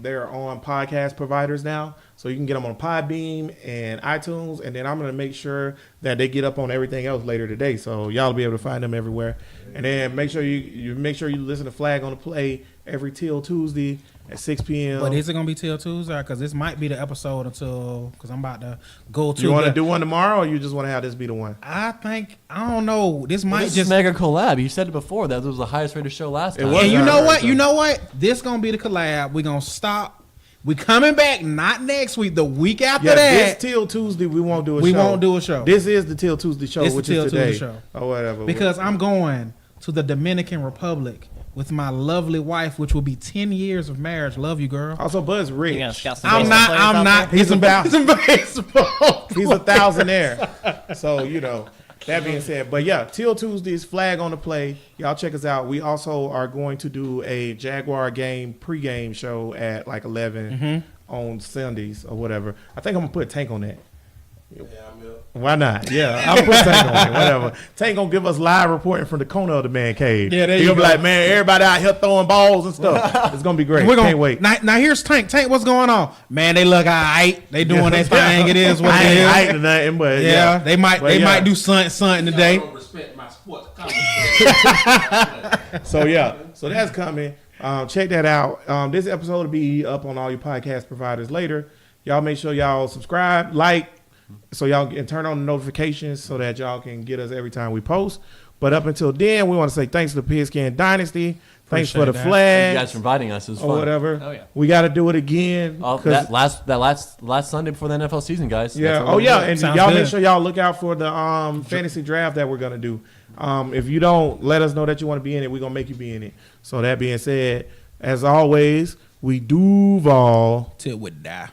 they're on podcast providers now. So you can get them on Podbeam and iTunes. And then I'm going to make sure that they get up on everything else later today. So y'all will be able to find them everywhere. And then make sure you listen to Flag on the Play every Till Tuesday at 6 p.m. But is it gonna be till Tuesday? Because this might be the episode because I'm about to go to. You want to do one tomorrow, or you just want to have this be the one? I don't know. This might This is just. mega collab. You said it before. That was the highest rated show last time. was. And you Right, know right, what? right. You know what? This gonna be the collab. We're gonna stop. We coming back not next week. The week after Yeah, that. this Till Tuesday we won't do a show. We won't do a show. This is the Till Tuesday show, It's the which Till is today. Tuesday show. Or whatever. Because I'm going to the Dominican Republic with my lovely wife, which will be 10 years of marriage. Love you, girl. Also, Buzz rich. You gonna scout some I'm baseball not. players I'm out not. there? He's about- some baseball. He's a thousandaire. So, that being said. But yeah, Till Tuesdays, Flag on the Play. Y'all check us out. We also are going to do a Jaguar game pregame show at like 11 on Sundays or whatever. I think I'm going to put Tank on that. Yeah, I'm up. Why not? Yeah, I'll put Tank on it. Whatever. Tank gonna give us live reporting from the corner of the man cave. Yeah, there He'll you be go. like, man, everybody out here throwing balls and stuff. It's gonna be great. We're gonna Can't wait. Now here's Tank. Tank, what's going on? Man, they look alright. They doing their thing. It is what I it is. ain't nothing, but Yeah, they might. But They yeah. might do something today. Y'all don't respect my sports comments. So that's coming. Check that out. This episode will be up on all your podcast providers later. Y'all make sure y'all subscribe, like, so y'all can turn on the notifications so that y'all can get us every time we post. But up until then, we want to say thanks to the Pigskin Dynasty. Thanks for the Appreciate that. Thank flag you guys for inviting us. It was or fun. whatever. Oh, yeah. We got to do it again. Oh, 'cause- that last Sunday before the NFL season, guys. Yeah. That's what Oh, we're yeah. doing. And Sounds y'all good. make sure y'all look out for the fantasy draft that we're gonna do. If you don't let us know that you want to be in it, we're gonna make you be in it. So that being said, as always, we Duval. Till we die.